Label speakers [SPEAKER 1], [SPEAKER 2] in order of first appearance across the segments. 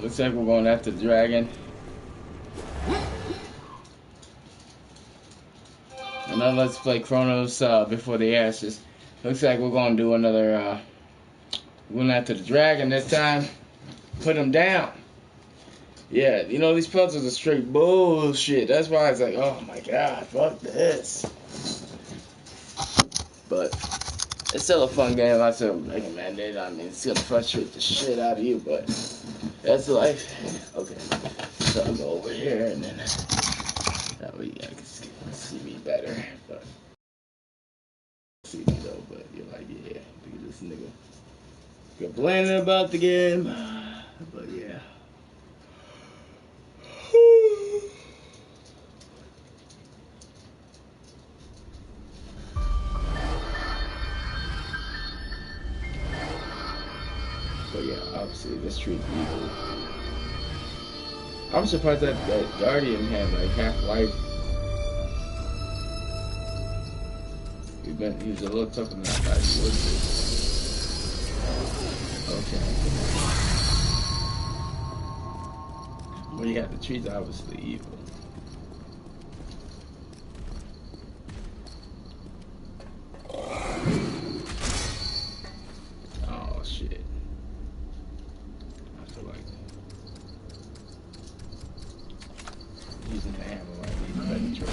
[SPEAKER 1] Looks like we're going after the dragon. And now let's play Chronos before the ashes. Looks like we're going to do another, going after the dragon this time. Put him down. Yeah, you know, these puzzles are straight bullshit. That's why it's like, oh my god, fuck this. But it's still a fun game. I still recommend it. I mean, it's gonna frustrate the shit out of you, but that's life. Okay, so I'll go over here and then that way you guys can see me better. But see me though, but you're like, yeah, look at this nigga complaining about the game. But yeah. But yeah, obviously this treat's evil. I'm surprised that Guardian had like half-life. He was a little tougher than I thought he would be. Okay. Well, yeah, the tree's obviously evil. Oh shit. I feel like using the hammer might be better.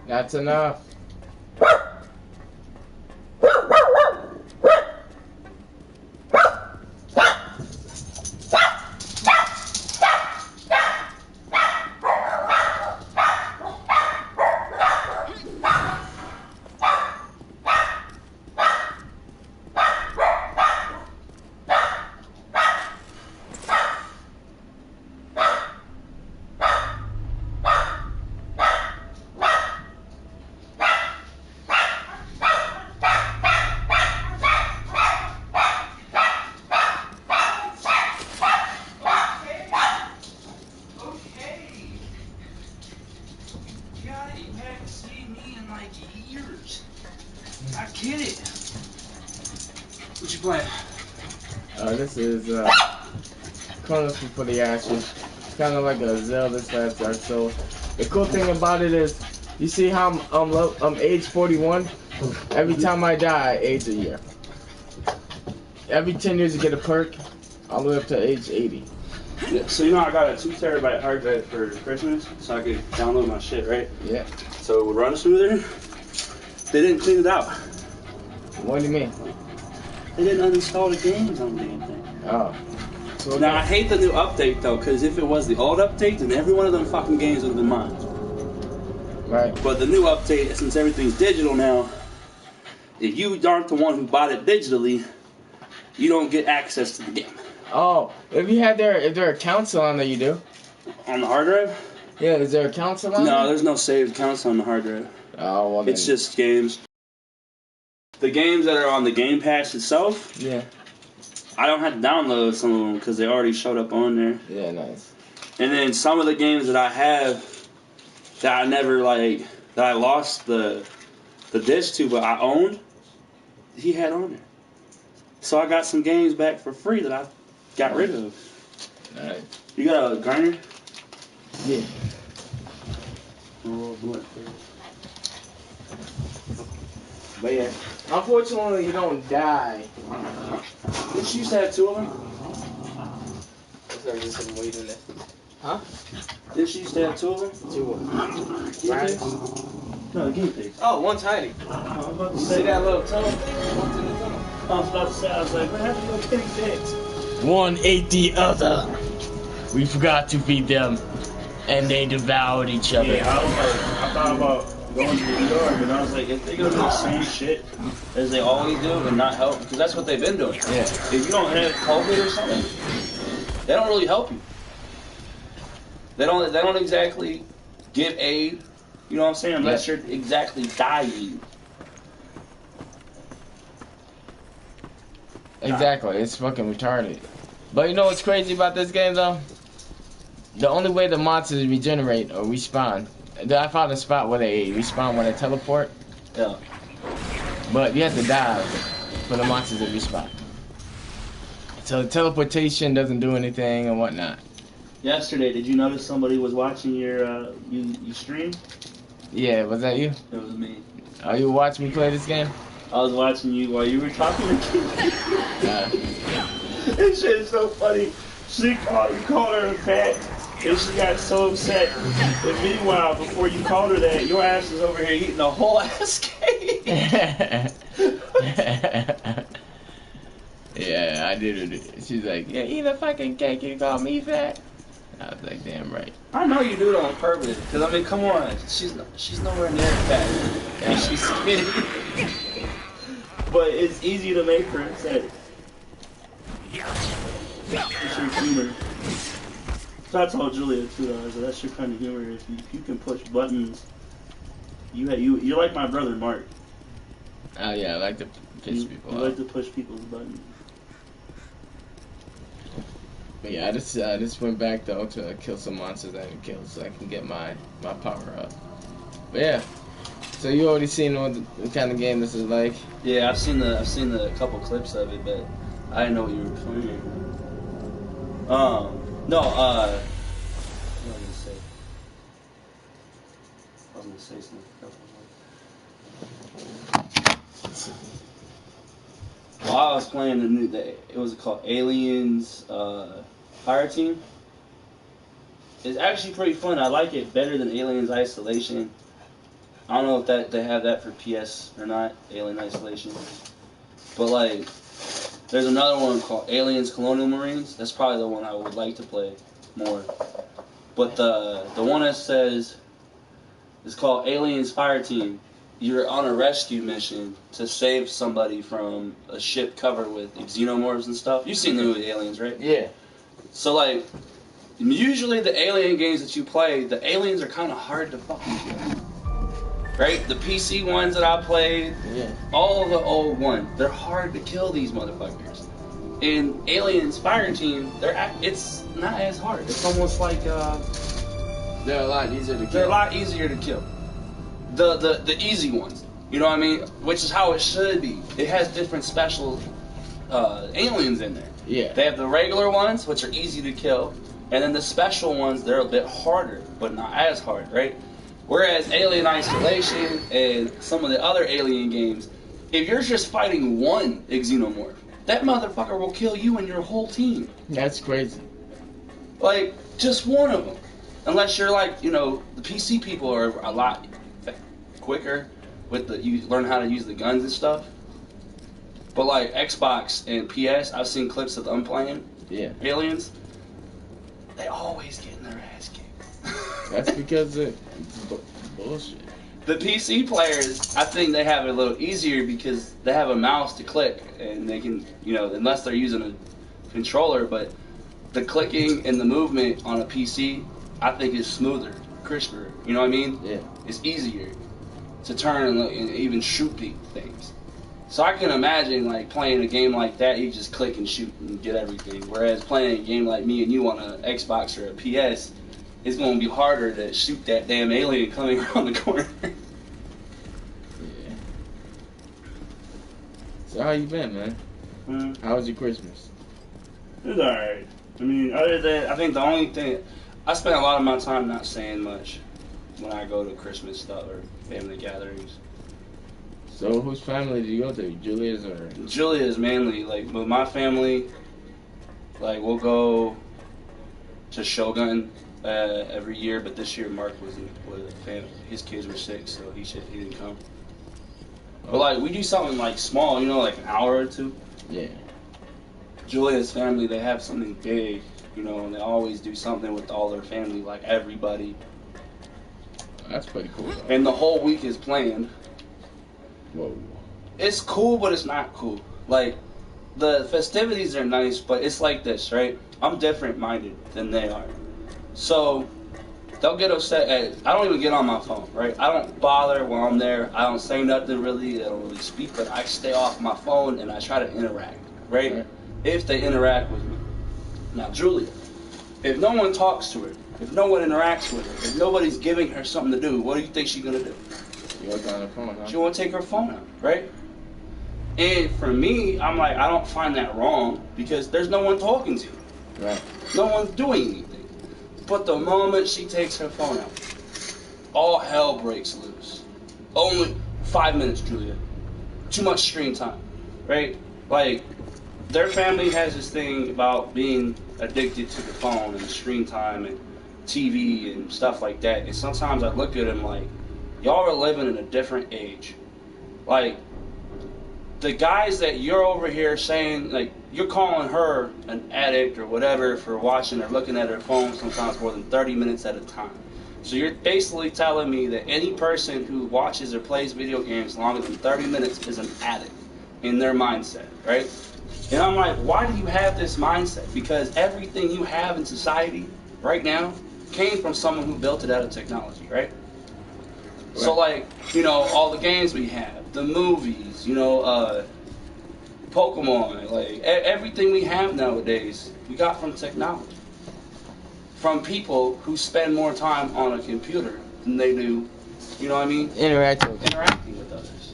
[SPEAKER 1] That's enough.
[SPEAKER 2] I get it. What you playing?
[SPEAKER 1] This is Chronos before the Ashes. It's kind of like a Zelda / Dark Souls. The cool thing about it is, you see how I'm age 41? Every time I die, I age a year. Every 10 years you get a perk, all the way up to age 80.
[SPEAKER 2] Yeah, so you know I got a 2 terabyte hard drive for Christmas, so I could download my shit, right?
[SPEAKER 1] Yeah.
[SPEAKER 2] So it would run smoother. They didn't clean it out.
[SPEAKER 1] What do you mean?
[SPEAKER 2] They didn't uninstall the games on the damn thing.
[SPEAKER 1] Oh. So
[SPEAKER 2] now I hate the new update though, because if it was the old update, then every one of them fucking games would have been mine.
[SPEAKER 1] Right.
[SPEAKER 2] But the new update, since everything's digital now, if you aren't the one who bought it digitally, you don't get access to the game.
[SPEAKER 1] Oh, if there are accounts on there, you do.
[SPEAKER 2] On the hard drive?
[SPEAKER 1] Yeah, is there a console on there?
[SPEAKER 2] No, there's no saved accounts on the hard drive.
[SPEAKER 1] Oh, well then.
[SPEAKER 2] It's just games. The games that are on the Game Pass itself,
[SPEAKER 1] yeah,
[SPEAKER 2] I don't have to download some of them because they already showed up on there.
[SPEAKER 1] Yeah, nice.
[SPEAKER 2] And then some of the games that I have that I never that I lost the disc to, but I owned, he had on there. So I got some games back for free that I got rid of.
[SPEAKER 1] Alright.
[SPEAKER 2] You got a grinder?
[SPEAKER 1] Yeah.
[SPEAKER 2] Oh, boy.
[SPEAKER 1] But yeah, unfortunately you don't die.
[SPEAKER 2] Did she used to have 2 of them?
[SPEAKER 1] Is there just some weight in it? Huh?
[SPEAKER 2] Did she used to have 2 of them?
[SPEAKER 1] 2 of them.
[SPEAKER 2] Right? No, the guinea pigs.
[SPEAKER 1] Oh, one's hiding.
[SPEAKER 2] I was about to
[SPEAKER 1] You
[SPEAKER 2] say
[SPEAKER 1] see that little tunnel thing? One's in the tunnel.
[SPEAKER 2] I was about to say, I was like, what happened to the guinea pigs?
[SPEAKER 1] One ate the other. We forgot to feed them, and they devoured each other.
[SPEAKER 2] Yeah, I was like, I thought about going to the store, but I was like, if they go do the same shit as they always do and not help, because that's what they've been doing.
[SPEAKER 1] Yeah.
[SPEAKER 2] If you don't have COVID or something, they don't really help you. They don't exactly give aid, you know what I'm saying, unless you're exactly dying.
[SPEAKER 1] Exactly, it's fucking retarded. But you know what's crazy about this game though? The only way the monsters regenerate or respawn, I found a spot where they respawn when they teleport.
[SPEAKER 2] Yeah.
[SPEAKER 1] But you have to die for the monsters to respawn. So the teleportation doesn't do anything and whatnot.
[SPEAKER 2] Yesterday, did you notice somebody was watching your you stream?
[SPEAKER 1] Yeah, was that you?
[SPEAKER 2] It was me.
[SPEAKER 1] Oh, you watched me play this game?
[SPEAKER 2] I was watching you while you were talking to me. This shit is so funny. You called her a fat, and she got so upset. And meanwhile, before you called her that, your ass is over here eating a whole ass cake.
[SPEAKER 1] I did it. She's like, yeah, eat a fucking cake. You call me fat? I was like, damn right.
[SPEAKER 2] I know you do it on purpose. Because, I mean, come on. She's nowhere near fat. And she's skinny. But it's easy to make her upset. It's your humor. So I told Julia, too, though. So that's your kind of humor. If you can push buttons, you're like my brother, Mark.
[SPEAKER 1] Oh, yeah, I like to piss people off.
[SPEAKER 2] You like to push people's buttons.
[SPEAKER 1] But yeah, I just went back though to kill some monsters I didn't kill so I can get my power up. But yeah, so you already seen what kind of game this is like?
[SPEAKER 2] Yeah, I've seen the couple clips of it, but I didn't know what you were playing. No, what was I gonna say? I was gonna say something. While I was playing it was called Aliens Fire Team. It's actually pretty fun. I like it better than Aliens Isolation. I don't know if they have that for PS or not, Alien Isolation. But like, there's another one called Aliens Colonial Marines. That's probably the one I would like to play more. But the one that says it's called Aliens Fire Team. You're on a rescue mission to save somebody from a ship covered with xenomorphs and stuff. You've seen the movie Aliens, right?
[SPEAKER 1] Yeah.
[SPEAKER 2] So like, usually the alien games that you play, the aliens are kind of hard to fucking kill. Right? The PC ones that I played, all of the old ones, they're hard to kill these motherfuckers. In Aliens Fire Team, it's not as hard. It's almost like
[SPEAKER 1] they're a lot easier to kill.
[SPEAKER 2] They're a lot easier to kill. The easy ones, you know what I mean? Which is how it should be. It has different special aliens in there.
[SPEAKER 1] Yeah.
[SPEAKER 2] They have the regular ones, which are easy to kill, and then the special ones, they're a bit harder, but not as hard, right? Whereas Alien Isolation and some of the other alien games, if you're just fighting one xenomorph, that motherfucker will kill you and your whole team.
[SPEAKER 1] That's crazy.
[SPEAKER 2] Like, just one of them. Unless you're like, the PC people are a lot quicker with you learn how to use the guns and stuff. But like Xbox and PS, I've seen clips of them playing Aliens. They always get in their ass kicked.
[SPEAKER 1] That's because it's bullshit.
[SPEAKER 2] The PC players, I think they have it a little easier because they have a mouse to click and they can, unless they're using a controller, but the clicking and the movement on a PC, I think is smoother, crisper. You know what I mean?
[SPEAKER 1] Yeah.
[SPEAKER 2] It's easier to turn and even shoot things. So I can imagine like playing a game like that, you just click and shoot and get everything. Whereas playing a game like me and you on an Xbox or a PS, it's going to be harder to shoot that damn alien coming around the corner.
[SPEAKER 1] Yeah. So how you been, man? How was your Christmas?
[SPEAKER 2] It was alright. I mean, other than, I think the only thing, I spent a lot of my time not saying much when I go to Christmas stuff or family gatherings.
[SPEAKER 1] So whose family do you go to? Julia's or?
[SPEAKER 2] Julia's mainly, like, with my family, like, we'll go to Shogun every year, but this year Mark wasn't with the family. His kids were sick, so he didn't come. But like, we do something like small, like an hour or two.
[SPEAKER 1] Yeah.
[SPEAKER 2] Julia's family, they have something big, and they always do something with all their family, like everybody.
[SPEAKER 1] That's pretty cool, though.
[SPEAKER 2] And the whole week is planned.
[SPEAKER 1] Whoa.
[SPEAKER 2] It's cool, but it's not cool. Like, the festivities are nice, but it's like this, right? I'm different-minded than they are. So, they'll get upset I don't even get on my phone, right? I don't bother while I'm there. I don't say nothing really. I don't really speak, but I stay off my phone and I try to interact, right? If they interact with me. Now, Julia, if no one talks to her, if no one interacts with her, if nobody's giving her something to do, what do you think she's going to do?
[SPEAKER 1] You want on her phone, huh?
[SPEAKER 2] She won't take her phone out, right? And for me, I'm like, I don't find that wrong because there's no one talking to her.
[SPEAKER 1] Right.
[SPEAKER 2] No one's doing anything. But the moment she takes her phone out, all hell breaks loose. Only 5 minutes, Julia. Too much screen time, right? Like, their family has this thing about being addicted to the phone and screen time and TV and stuff like that. And sometimes I look at them like, y'all are living in a different age. Like, the guys that you're over here saying, like, you're calling her an addict or whatever for watching or looking at her phone sometimes more than 30 minutes at a time. So you're basically telling me that any person who watches or plays video games longer than 30 minutes is an addict in their mindset, right? And I'm like, why do you have this mindset? Because everything you have in society right now came from someone who built it out of technology, right? So, like, you know, all the games we have, the movies, you know, Pokemon, like, everything we have nowadays, we got from technology. From people who spend more time on a computer than they do, you know what I mean?
[SPEAKER 1] Interacting
[SPEAKER 2] with others.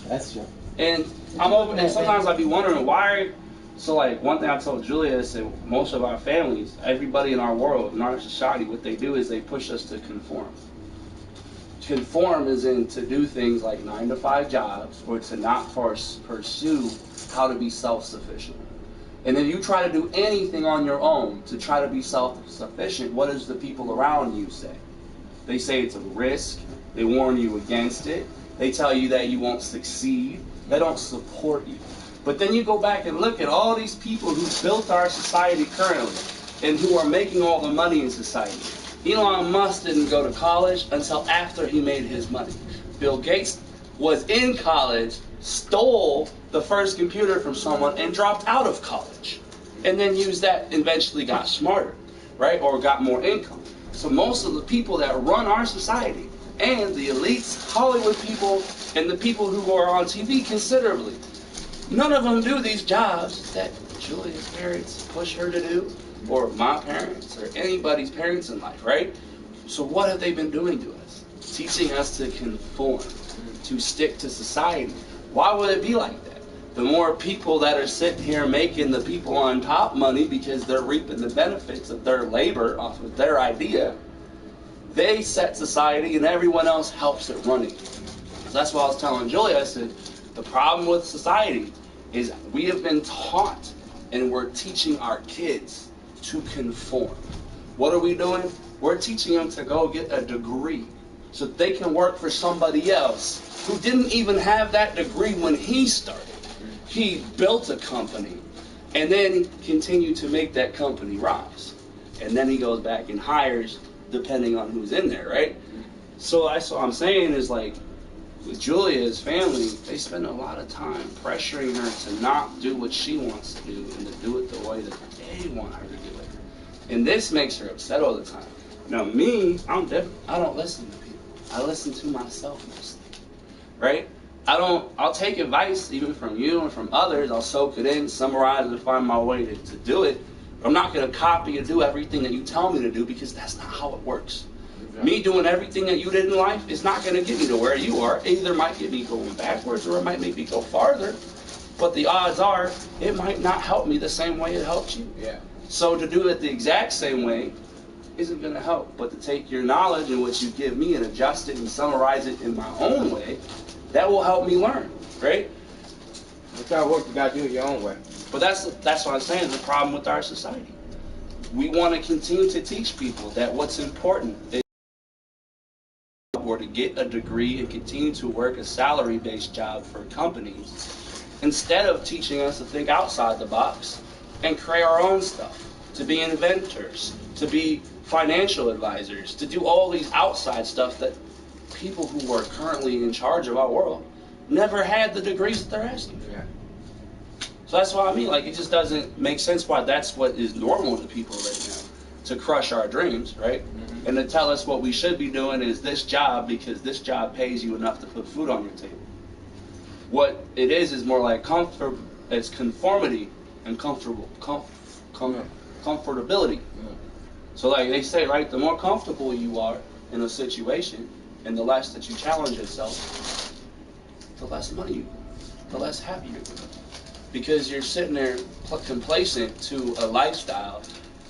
[SPEAKER 1] That's true.
[SPEAKER 2] And and sometimes I'd be wondering why. So, like, one thing I told Julia is that most of our families, everybody in our world, in our society, what they do is they push us to conform. Conform is in to do things like 9-to-5 jobs or to not pursue how to be self-sufficient. And if you try to do anything on your own to try to be self-sufficient, what does the people around you say? They say it's a risk. They warn you against it. They tell you that you won't succeed. They don't support you. But then you go back and look at all these people who built our society currently and who are making all the money in society. Elon Musk didn't go to college until after he made his money. Bill Gates was in college, stole the first computer from someone, and dropped out of college. And then used that, eventually got smarter, right? Or got more income. So most of the people that run our society, and the elites, Hollywood people, and the people who are on TV considerably, none of them do these jobs that Julia's parents push her to do, or my parents, or anybody's parents in life, right? So what have they been doing to us? Teaching us to conform, to stick to society. Why would it be like that? The more people that are sitting here making the people on top money because they're reaping the benefits of their labor off of their idea, they set society and everyone else helps it running. So that's what I was telling Julia. I said, the problem with society is we have been taught and we're teaching our kids to conform. What are we doing? We're teaching them to go get a degree so that they can work for somebody else who didn't even have that degree when he started. He built a company and then continued to make that company rise. And then he goes back and hires depending on who's in there, right? So that's what I'm saying is, like, with Julia's family, they spend a lot of time pressuring her to not do what she wants to do and to do it the way that they want her to do it. And this makes her upset all the time. Now me, I'm different. I don't listen to people. I listen to myself mostly, right? I'll take advice even from you and from others. I'll soak it in, summarize it, and find my way to do it. But I'm not going to copy and do everything that you tell me to do because that's not how it works. Me doing everything that you did in life is not going to get me to where you are. It either might get me going backwards or it might make me go farther. But the odds are it might not help me the same way it helped you.
[SPEAKER 1] Yeah.
[SPEAKER 2] So to do it the exact same way isn't going to help. But to take your knowledge and what you give me and adjust it and summarize it in my own way, that will help me learn, right?
[SPEAKER 1] What kind of work you got to do it your own way?
[SPEAKER 2] But that's what I'm saying is the problem with our society. We want to continue to teach people that what's important is or to get a degree and continue to work a salary-based job for companies instead of teaching us to think outside the box and create our own stuff, to be inventors, to be financial advisors, to do all these outside stuff that people who are currently in charge of our world never had the degrees that they're asking for.
[SPEAKER 1] Yeah.
[SPEAKER 2] So that's what I mean. Like, it just doesn't make sense why that's what is normal to people right now, to crush our dreams, right? Mm-hmm. And to tell us what we should be doing is this job because this job pays you enough to put food on your table. What it is more like comfort. It's conformity and comfortability.
[SPEAKER 1] Mm-hmm.
[SPEAKER 2] So, like they say, right, the more comfortable you are in a situation and the less that you challenge yourself, the less money you get, the less happy you're going to be. Because you're sitting there complacent to a lifestyle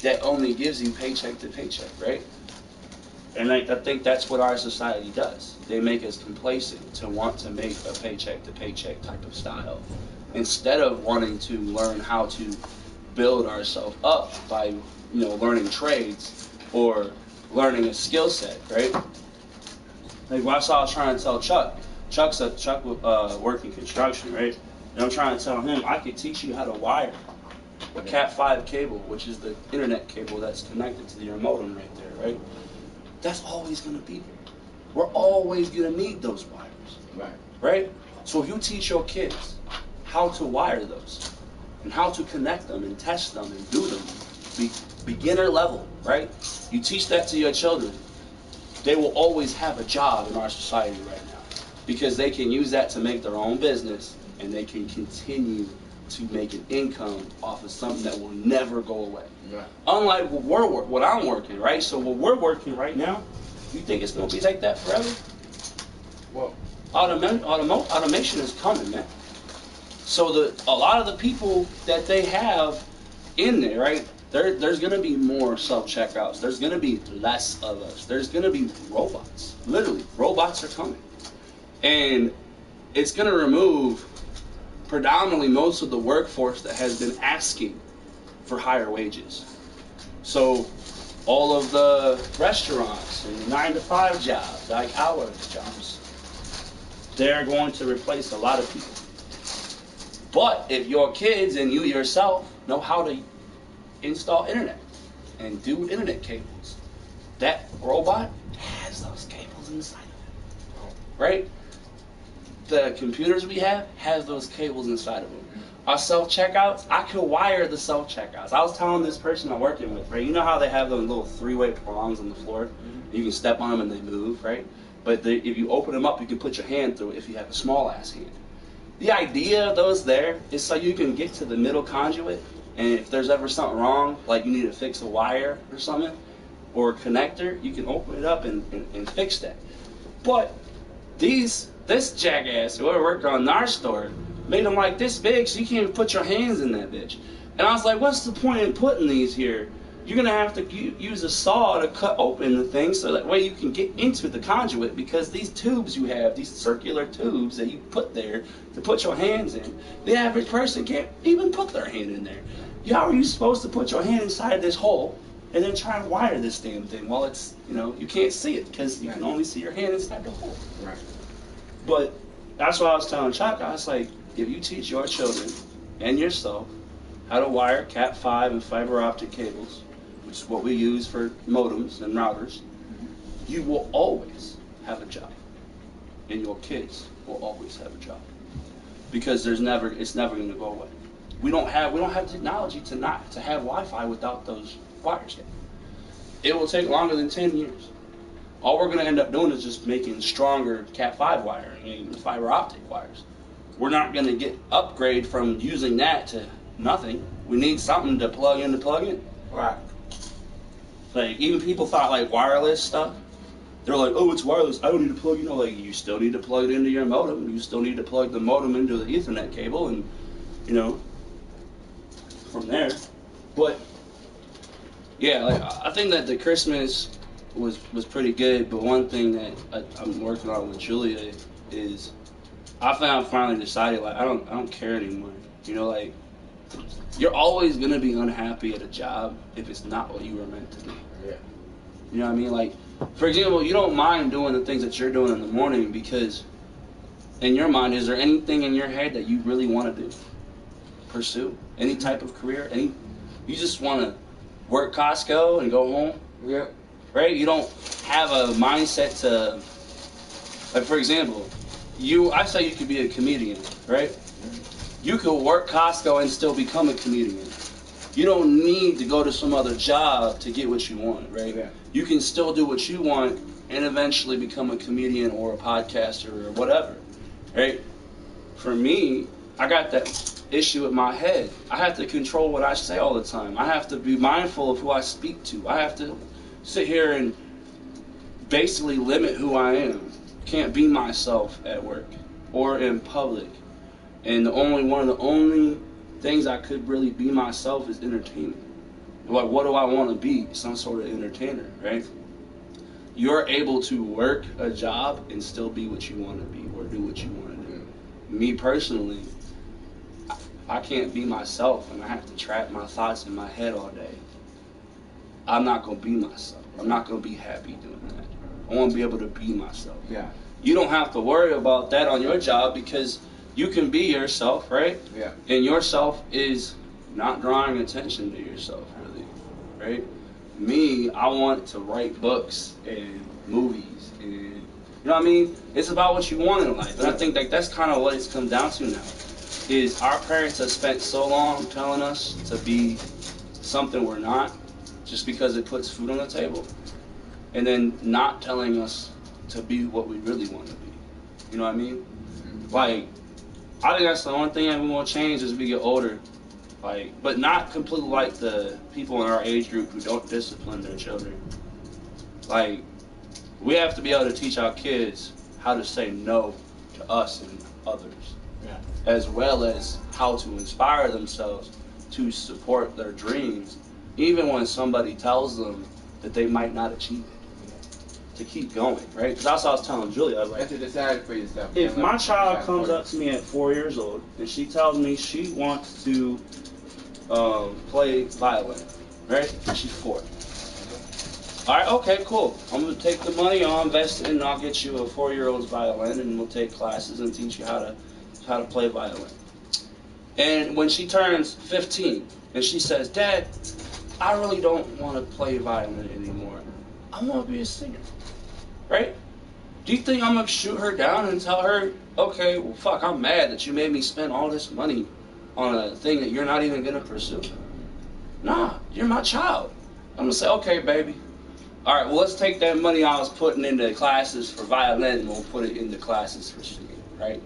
[SPEAKER 2] that only gives you paycheck to paycheck, right? And I think that's what our society does. They make us complacent to want to make a paycheck to paycheck type of style instead of wanting to learn how to build ourselves up by, learning trades or learning a skill set, right? Like what I was trying to tell Chuck, Chuck working construction, right? And I'm trying to tell him I could teach you how to wire a Cat5 cable, which is the internet cable that's connected to your modem right there, right? That's always going to be there. We're always going to need those wires, right? So if you teach your kids how to wire those and how to connect them and test them and do them, beginner level, right? You teach that to your children, they will always have a job in our society right now because they can use that to make their own business and they can continue to make an income off of something that will never go away. Right. Unlike what I'm working, right? So what we're working right now, you think it's going to be like that forever? Well, automation is coming, man. So a lot of the people that they have in there, right? There's going to be more self-checkouts. There's going to be less of us. There's going to be robots. Literally, robots are coming. And it's going to remove predominantly most of the workforce that has been asking for higher wages. So all of the restaurants and 9-to-5 jobs, like our jobs, they're going to replace a lot of people. But if your kids and you yourself know how to install internet and do internet cables, that robot has those cables inside of it, right? The computers we have has those cables inside of them. Our self-checkouts, I could wire the self-checkouts. I was telling this person I'm working with, right? You know how they have those little 3-way prongs on the floor? Mm-hmm. You can step on them and they move, right? But if you open them up, you can put your hand through it if you have a small-ass hand. The idea of those there is so you can get to the middle conduit, and if there's ever something wrong, like you need to fix a wire or something, or a connector, you can open it up and fix that. But this jackass, whoever worked on our store, made them like this big so you can't even put your hands in that bitch. And I was like, what's the point in putting these here? You're going to have to use a saw to cut open the thing so that way you can get into the conduit, because these tubes you have, these circular tubes that you put there to put your hands in, the average person can't even put their hand in there. How are you supposed to put your hand inside this hole and then try and wire this damn thing? Well, it's, you can't see it because you can only see your hand inside the hole. Right. But that's what I was telling Chuck. I was like, if you teach your children and yourself how to wire Cat5 and fiber optic cables, which is what we use for modems and routers, you will always have a job. And your kids will always have a job. Because it's never going to go away. We don't have technology to have Wi-Fi without those wires yet. It will take longer than 10 years. All we're going to end up doing is just making stronger Cat5 wiring and fiber optic wires. We're not going to get upgrade from using that to nothing. We need something to plug in to plug in. Right. Like, even people thought like wireless stuff. They're like, oh, it's wireless. I don't need to plug, like you still need to plug it into your modem. You still need to plug the modem into the Ethernet cable and, from there. But, yeah, like, I think that the Christmas was pretty good, but one thing that I'm working on with Julia is I finally decided, like, I don't care anymore. Like, you're always going to be unhappy at a job if it's not what you were meant to do. Yeah. You know what I mean? Like, for example, you don't mind doing the things that you're doing in the morning because in your mind, is there anything in your head that you really want to do? Pursue? Any type of career? You just want to work Costco and go home? Yeah. Right? You don't have a mindset to, like, for example, I say you could be a comedian, right? You could work Costco and still become a comedian. You don't need to go to some other job to get what you want, right? Yeah. You can still do what you want and eventually become a comedian or a podcaster or whatever, right? For me, I got that issue with my head. I have to control what I say all the time. I have to be mindful of who I speak to. I have to sit here and basically limit who I am. Can't be myself at work or in public. And one of the only things I could really be myself is entertainment. Like, what do I want to be? Some sort of entertainer, right? You're able to work a job and still be what you want to be or do what you want to do. Me personally, I can't be myself and I have to trap my thoughts in my head all day. I'm not going to be myself. I'm not going to be happy doing that. I want to be able to be myself. Yeah. you don't have to worry about that on your job because you can be yourself, right?
[SPEAKER 1] Yeah.
[SPEAKER 2] And yourself is not drawing attention to yourself, really, right? Me, I want to write books and movies, and you know what I mean? It's about what you want in life, and I think that's kind of what it's come down to now. Is our parents have spent so long telling us to be something we're not, just because it puts food on the table, and then not telling us to be what we really want to be. You know what I mean? Like, I think that's the one thing that we want to change as we get older. Like, but not completely like the people in our age group who don't discipline their children. Like, we have to be able to teach our kids how to say no to us and others, as well as how to inspire themselves to support their dreams, even when somebody tells them that they might not achieve it. To keep going, right? Because that's what I was telling Julia. I was like,
[SPEAKER 1] to decide for yourself.
[SPEAKER 2] if my child comes up to me at 4 years old and she tells me she wants to play violin, right? She's 4. All right, okay, cool. I'm gonna take the money, I'll invest it, and I'll get you a 4-year-old's violin, and we'll take classes and teach you how to play violin. And when she turns 15 and she says, Dad, I really don't want to play violin anymore. I want to be a singer. Right? Do you think I'm going to shoot her down and tell her, okay, well, fuck, I'm mad that you made me spend all this money on a thing that you're not even going to pursue? Nah, you're my child. I'm going to say, okay, baby. All right, well, let's take that money I was putting into classes for violin and we'll put it into classes for singing, right?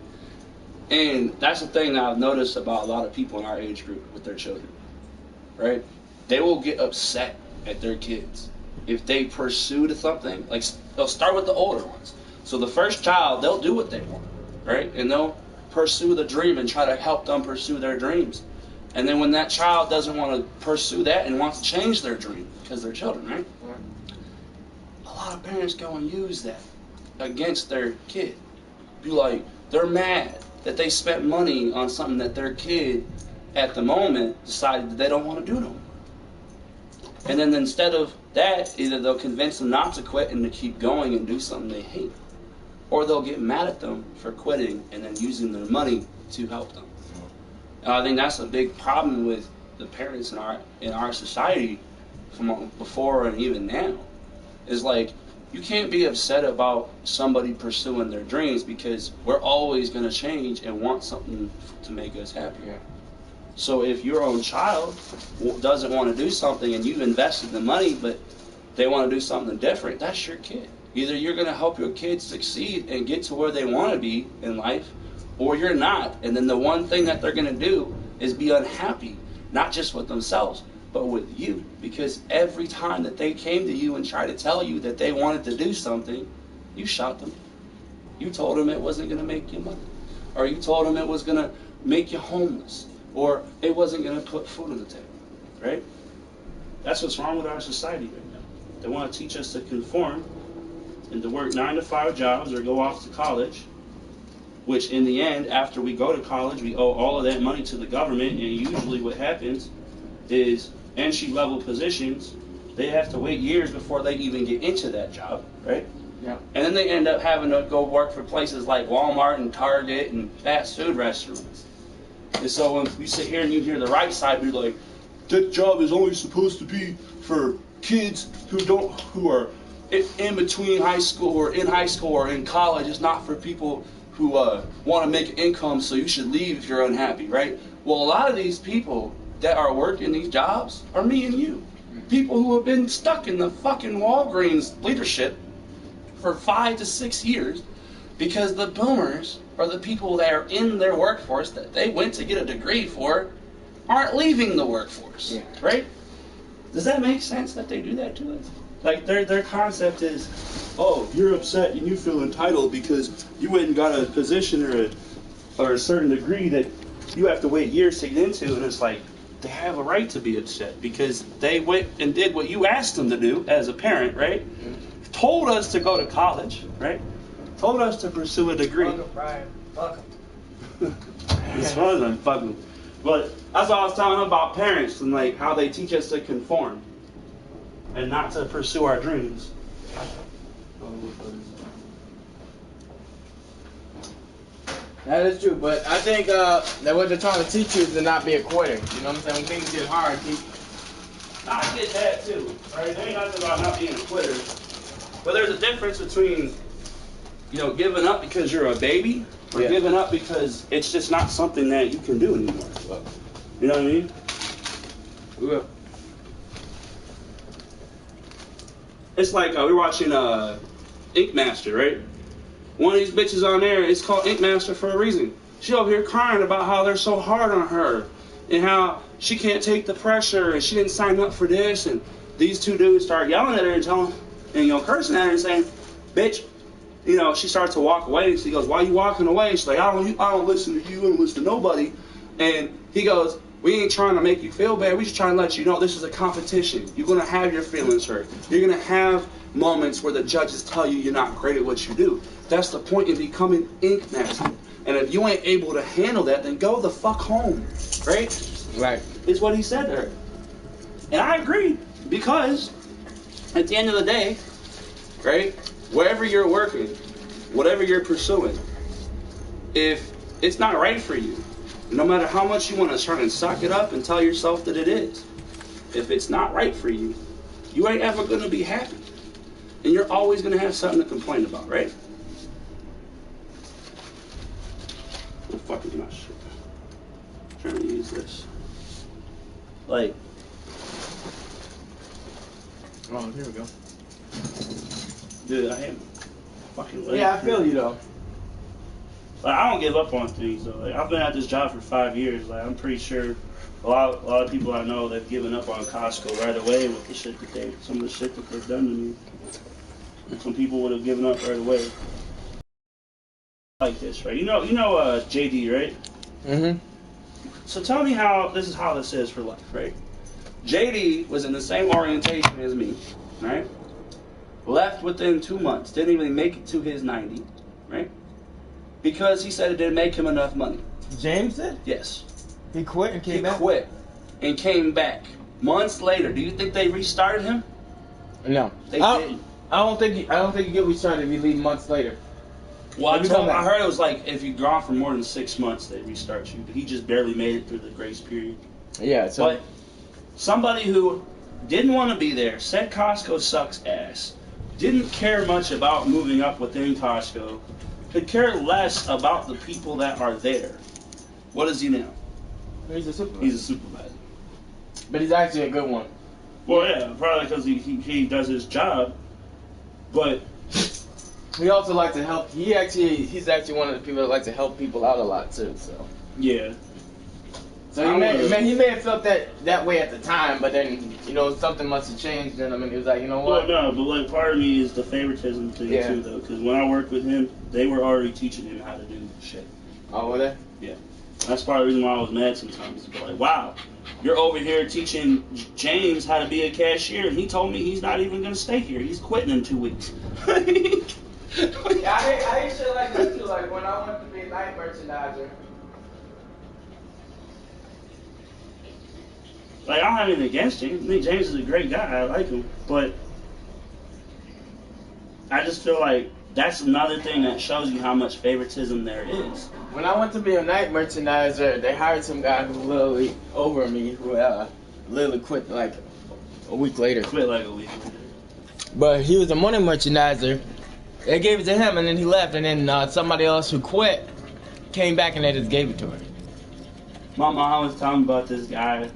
[SPEAKER 2] And that's the thing that I've noticed about a lot of people in our age group with their children, right? They will get upset at their kids if they pursue something. Like, they'll start with the older ones. So the first child, they'll do what they want, right? And they'll pursue the dream and try to help them pursue their dreams. And then when that child doesn't want to pursue that and wants to change their dream, because they're children, right? A lot of parents go and use that against their kid. Be like, they're mad that they spent money on something that their kid, at the moment, decided that they don't want to do no more. And then instead of that, either they'll convince them not to quit and to keep going and do something they hate, or they'll get mad at them for quitting and then using their money to help them. And I think that's a big problem with the parents in our society from before and even now. Is like, you can't be upset about somebody pursuing their dreams because we're always going to change and want something to make us happier. So if your own child doesn't want to do something and you've invested the money but they want to do something different, that's your kid. Either you're going to help your kids succeed and get to where they want to be in life, or you're not. And then the one thing that they're going to do is be unhappy, not just with themselves, but with you. Because every time that they came to you and tried to tell you that they wanted to do something, you shot them. You told them it wasn't going to make you money. Or you told them it was going to make you homeless. Or it wasn't going to put food on the table. Right? That's what's wrong with our society right now. They want to teach us to conform and to work 9-to-5 jobs or go off to college, which in the end, after we go to college, we owe all of that money to the government, and usually what happens is entry-level positions, they have to wait years before they even get into that job, right?
[SPEAKER 1] Yeah.
[SPEAKER 2] And then they end up having to go work for places like Walmart and Target and fast food restaurants. And so when you sit here and you hear the right side be like, that job is only supposed to be for kids who are in between high school or in high school or in college. It's not for people who want to make an income, so you should leave if you're unhappy, right? Well, a lot of these people that are working these jobs are me and you. People who have been stuck in the fucking Walgreens leadership for 5 to 6 years because the boomers, or the people that are in their workforce that they went to get a degree for, aren't leaving the workforce, right? Does that make sense that they do that to us? Like, their concept is, oh, you're upset and you feel entitled because you went and got a position or a certain degree that you have to wait years to get into, and it's like, they have a right to be upset because they went and did what you asked them to do as a parent, right? Told us to go to college, right? Told us to pursue a degree.
[SPEAKER 3] Fuck 'em, Brian. Fuck 'em.
[SPEAKER 2] It's fun, I'm fucking. But that's what I was telling them about parents and like how they teach us to conform and not to pursue our dreams.
[SPEAKER 1] That is true, but I think that what they're trying to teach you is to not be a quitter. You know what I'm saying? When things get hard,
[SPEAKER 2] I get that too, right? There ain't nothing about not being a quitter. But there's a difference between, giving up because you're a baby or giving up because it's just not something that you can do anymore. You know what I mean?
[SPEAKER 1] Yeah.
[SPEAKER 2] It's like we're watching Ink Master, right? One of these bitches on there, it's called Ink Master for a reason. She over here crying about how they're so hard on her and how she can't take the pressure and she didn't sign up for this. And these two dudes start yelling at her and telling, and cursing at her and saying, "Bitch," she starts to walk away. And she goes, "Why you walking away?" She's like, I don't listen to you. I don't listen to nobody." And he goes, "We ain't trying to make you feel bad. We just trying to let you know this is a competition. You're going to have your feelings hurt. You're going to have moments where the judges tell you you're not great at what you do. That's the point in becoming Ink Master. And if you ain't able to handle that, then go the fuck home." Right?
[SPEAKER 1] Right.
[SPEAKER 2] Is what he said to her. And I agree. Because at the end of the day, right, wherever you're working, whatever you're pursuing, if it's not right for you, no matter how much you want to try and suck it up and tell yourself that it is, if it's not right for you, you ain't ever going to be happy. And you're always going to have something to complain about, right? What the fuck is my shit? I'm trying to use this. Like,
[SPEAKER 1] Oh, here we go.
[SPEAKER 2] dude, I am fucking late.
[SPEAKER 1] Yeah, I feel you though.
[SPEAKER 2] Like, I don't give up on things though. Like, I've been at this job for 5 years. Like, I'm pretty sure a lot of people I know they've given up on Costco right away with the shit that some of the shit that they've done to me. And some people would have given up right away. Like this, right? You know, JD, right?
[SPEAKER 1] Mm-hmm.
[SPEAKER 2] So tell me how this is for life, right? JD was in the same orientation as me, right? Left within 2 months, didn't even make it to his 90, right? Because he said it didn't make him enough money.
[SPEAKER 1] James did?
[SPEAKER 2] Yes.
[SPEAKER 1] He quit and came
[SPEAKER 2] He
[SPEAKER 1] back?
[SPEAKER 2] quit and came back. Months later, do you think they restarted him?
[SPEAKER 1] No.
[SPEAKER 2] They didn't.
[SPEAKER 1] I don't think you get restarted if you leave months later.
[SPEAKER 2] Well, I heard it was like if you've gone for more than 6 months, they restart you. But he just barely made it through the grace period.
[SPEAKER 1] Yeah, so
[SPEAKER 2] But somebody who didn't want to be there, said Costco sucks ass, didn't care much about moving up within Costco, could care less about the people that are there. What is he now?
[SPEAKER 1] he's a supervisor.
[SPEAKER 2] He's a supervisor.
[SPEAKER 1] But he's actually a good one.
[SPEAKER 2] Well, yeah, probably because he does his job. But
[SPEAKER 1] He also likes to help. He's actually one of the people that like to help people out a lot too. So
[SPEAKER 2] yeah,
[SPEAKER 1] So he may have felt that way at the time, but then something must have changed. And he was like, you know what?
[SPEAKER 2] Well, no, but like part of me is the favoritism thing too, though. Because when I worked with him, they were already teaching him how to do shit.
[SPEAKER 1] Oh, were they?
[SPEAKER 2] Yeah, that's part of the reason why I was mad sometimes. But like, wow, you're over here teaching James how to be a cashier, and he told me he's not even gonna stay here. He's quitting in 2 weeks.
[SPEAKER 1] Yeah, I used to like that too. Like when I went to be a night merchandiser.
[SPEAKER 2] Like, I don't have anything against James. I think James is a great guy. I like him. But I just feel like that's another thing that shows you how much favoritism there is.
[SPEAKER 1] When I went to be a night merchandiser, they hired some guy who literally over me, who literally quit like a week later.
[SPEAKER 2] Quit like a week later.
[SPEAKER 1] But he was a morning merchandiser. They gave it to him, and then he left, and then somebody else who quit came back, and they just gave it to her.
[SPEAKER 2] My mom was telling me about this guy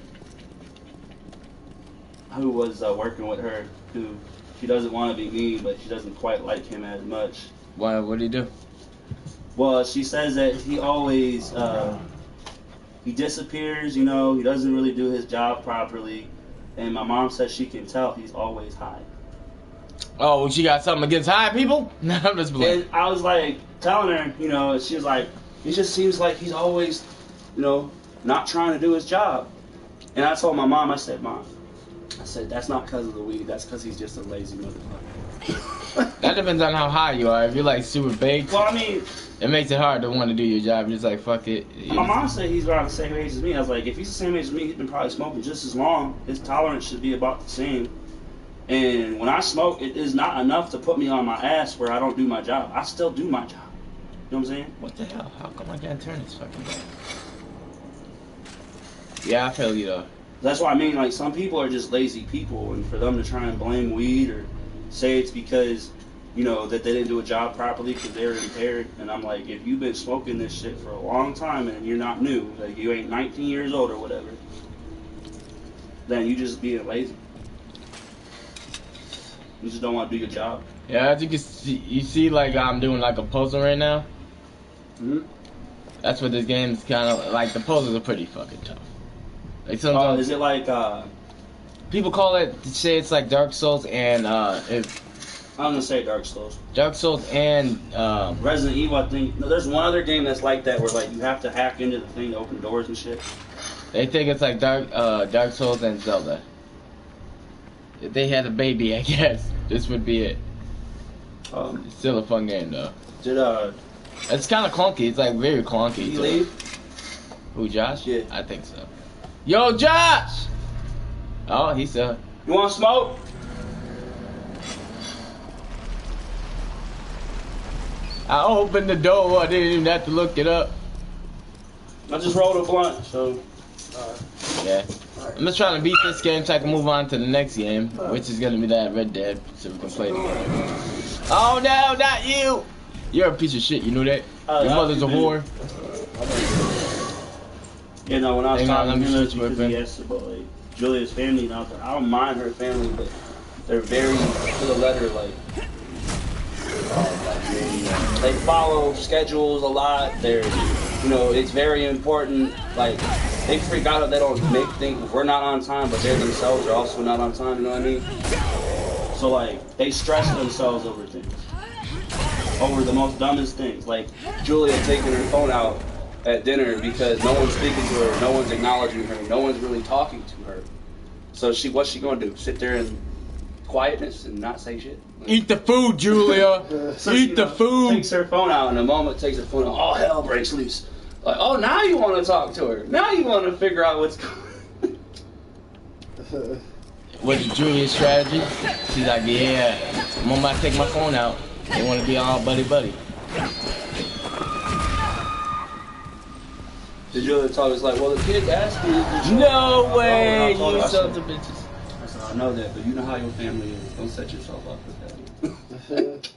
[SPEAKER 2] who was working with her, who she doesn't want to be mean, but she doesn't quite like him as much.
[SPEAKER 1] What did he do?
[SPEAKER 2] Well, she says that he always he disappears. He doesn't really do his job properly, and my mom says she can tell he's always high.
[SPEAKER 1] Oh, she got something against high people? No, I'm just playing.
[SPEAKER 2] And I was like telling her, she was like, it just seems like he's always, not trying to do his job. And I told my mom, I said, Mom, that's not because of the weed, that's because he's just a lazy motherfucker.
[SPEAKER 1] That depends on how high you are. If you're like super baked,
[SPEAKER 2] Well, I mean,
[SPEAKER 1] it makes it hard to want to do your job. You're just like, fuck it.
[SPEAKER 2] my mom said he's around the same age as me. I was like, if he's the same age as me, he's been probably smoking just as long. His tolerance should be about the same. And when I smoke, it is not enough to put me on my ass where I don't do my job. I still do my job. what I'm saying?
[SPEAKER 1] What the hell? How come I can't turn this fucking thing? Yeah, I feel you though.
[SPEAKER 2] That's why I mean, like, some people are just lazy people, and for them to try and blame weed or say it's because, you know, that they didn't do a job properly because they were impaired. And I'm like, if you've been smoking this shit for a long time and you're not new, like you ain't 19 years old or whatever, then you just being lazy. You just don't want to do your job.
[SPEAKER 1] Yeah, as you see, like I'm doing like a puzzle right now.
[SPEAKER 2] Mm-hmm.
[SPEAKER 1] That's what this game's kind of like. The puzzles are pretty fucking tough. Like sometimes
[SPEAKER 2] Is it like,
[SPEAKER 1] people call it, say it's like Dark Souls and if
[SPEAKER 2] I'm gonna say Dark Souls.
[SPEAKER 1] Dark Souls and
[SPEAKER 2] Resident Evil, I think. No, there's one other game that's like that where like you have to hack into the thing to open doors and shit.
[SPEAKER 1] they think it's like Dark Souls and Zelda. If they had a baby, I guess this would be it. It's still a fun game though. It's kind of clunky. It's like very clunky.
[SPEAKER 2] Did he leave?
[SPEAKER 1] Who, Josh?
[SPEAKER 2] Yeah.
[SPEAKER 1] I think so. Yo, Josh! Oh, he's
[SPEAKER 2] You want smoke?
[SPEAKER 1] I opened the door. I didn't even have to look it up.
[SPEAKER 2] I just rolled a blunt, so.
[SPEAKER 1] Yeah. I'm just trying to beat this game so I can move on to the next game, which is gonna be that Red Dead, so we can play together. Oh no, not you! You're a piece of shit. You knew that? Your mother's a whore.
[SPEAKER 2] You know, when I was
[SPEAKER 1] Hang on,
[SPEAKER 2] talking
[SPEAKER 1] let
[SPEAKER 2] to
[SPEAKER 1] me
[SPEAKER 2] him,
[SPEAKER 1] switch with
[SPEAKER 2] because he
[SPEAKER 1] him.
[SPEAKER 2] asked about like Julia's family, and I was like, I don't mind her family, but they're very to the letter, like they follow schedules a lot. They're, you know, it's very important. Like they freak out if they don't make things. We're not on time, but they themselves are also not on time. You know what I mean? So like they stress themselves over things, over the most dumbest things. Like Julia taking her phone out at dinner because no one's speaking to her, no one's acknowledging her, no one's really talking to her. So what's she gonna do? Sit there in quietness and not say shit? Like,
[SPEAKER 1] Eat the food, Julia.
[SPEAKER 2] so
[SPEAKER 1] Eat the food.
[SPEAKER 2] Takes her phone out, and the moment takes her phone out, all hell breaks loose. Like, oh, now you want to talk to her. Now you want to figure out what's going on.
[SPEAKER 1] What's Julia's strategy? She's like, yeah, I'm about to take my phone out. They want to be all buddy-buddy.
[SPEAKER 2] The Julia talk was like, well, the kid asked me.
[SPEAKER 1] No way,
[SPEAKER 2] I told her,
[SPEAKER 1] you
[SPEAKER 2] I
[SPEAKER 1] sons
[SPEAKER 2] said,
[SPEAKER 1] of bitches.
[SPEAKER 2] I said, I know that, but you know how your family is. Don't set yourself up with that.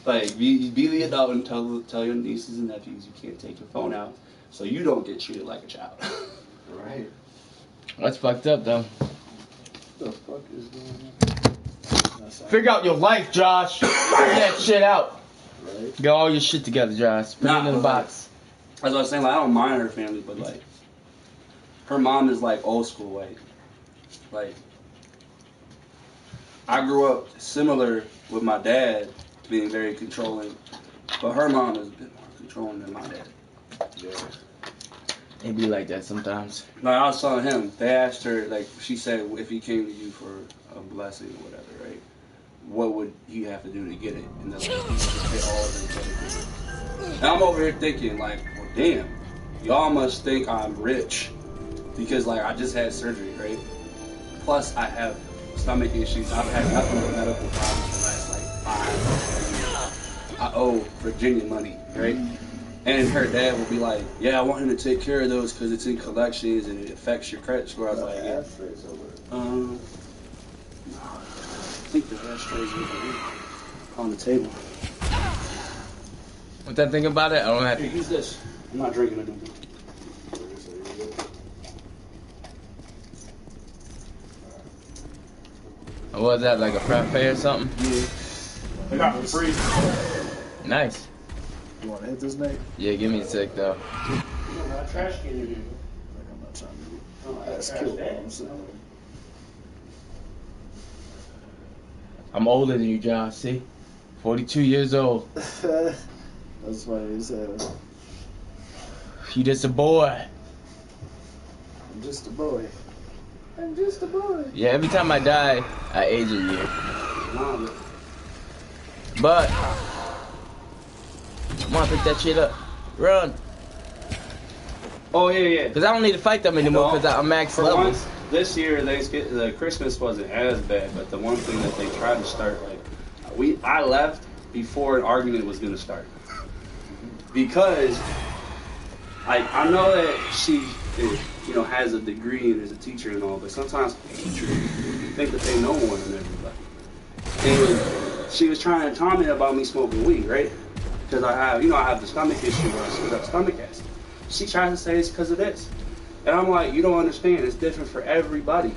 [SPEAKER 2] Like, be the adult and tell your nieces and nephews you can't take your phone out so you don't get treated like a child.
[SPEAKER 3] Right.
[SPEAKER 1] That's fucked up, though.
[SPEAKER 3] What the fuck is going on?
[SPEAKER 1] Figure out your life, Josh. Figure that shit out.
[SPEAKER 3] Right.
[SPEAKER 1] Get all your shit together, Josh. Put it in the box.
[SPEAKER 2] As I was saying, like, I don't mind her family, but like, her mom is like old school, like I grew up similar with my dad being very controlling, but her mom is a bit more controlling than my dad.
[SPEAKER 3] Yeah.
[SPEAKER 1] It be like that sometimes.
[SPEAKER 2] Like I was telling him, they asked her, like she said, if he came to you for a blessing or whatever, right? What would he have to do to get it? And they're like, he just pay all of it. And I'm over here thinking, like, well, damn, y'all must think I'm rich because, like, I just had surgery, right? Plus, I have stomach issues. I've had nothing but medical problems for the last, like, 5 years. I owe Virginia money, right? And her dad would be like, yeah, I want him to take care of those because it's in collections and it affects your credit score. I was like, yeah. No, I think the ashtray's over here on the table.
[SPEAKER 1] What that thing about it? I don't have
[SPEAKER 2] Here, use this. I'm not drinking it.
[SPEAKER 1] What was that, like a frappe or something?
[SPEAKER 2] Yeah. I got it for free.
[SPEAKER 1] Nice.
[SPEAKER 3] You want to hit this, Nate?
[SPEAKER 1] Yeah, give me a sec, though.
[SPEAKER 3] Trash can you do? Like, I'm not trying to do that's killed. I'm saying.
[SPEAKER 1] I'm older than you, Josh, see? 42 years old.
[SPEAKER 3] That's funny as hell.
[SPEAKER 1] You just a boy.
[SPEAKER 3] I'm just a boy. I'm just a boy.
[SPEAKER 1] Yeah, every time I die, I age a year.
[SPEAKER 2] Nah,
[SPEAKER 1] But, come on, pick that shit up. Run.
[SPEAKER 2] oh, yeah.
[SPEAKER 1] Because I don't need to fight them anymore because I'm max
[SPEAKER 2] For
[SPEAKER 1] level.
[SPEAKER 2] once, this year, the Christmas wasn't as bad, but the one thing that they tried to start, like, I left before an argument was going to start. because I know that she is, has a degree and is a teacher and all, but sometimes teachers think that they know more than everybody. And she was trying to tell me about me smoking weed, right? Because I have the stomach issue where I screwed up stomach acid. She tries to say it's because of this. And I'm like, you don't understand, it's different for everybody.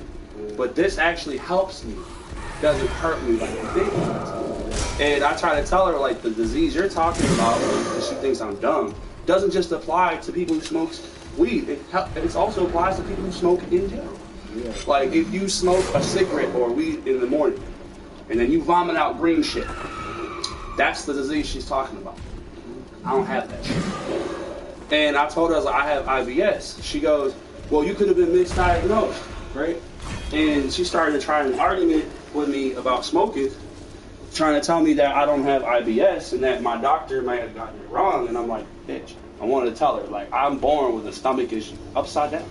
[SPEAKER 2] But this actually helps me. It doesn't hurt me like the big ones. And I try to tell her, like, the disease you're talking about, because she thinks I'm dumb, doesn't just apply to people who smoke weed. It also applies to people who smoke in general. Yeah. Like, if you smoke a cigarette or weed in the morning, and then you vomit out green shit, that's the disease she's talking about. I don't have that shit. And I told her, I was like, I have IBS. She goes, well, you could have been misdiagnosed, right? And she started to try an argument with me about smoking, trying to tell me that I don't have IBS and that my doctor might have gotten it wrong. And I'm like, bitch, I wanted to tell her, like, I'm born with a stomach issue, upside down.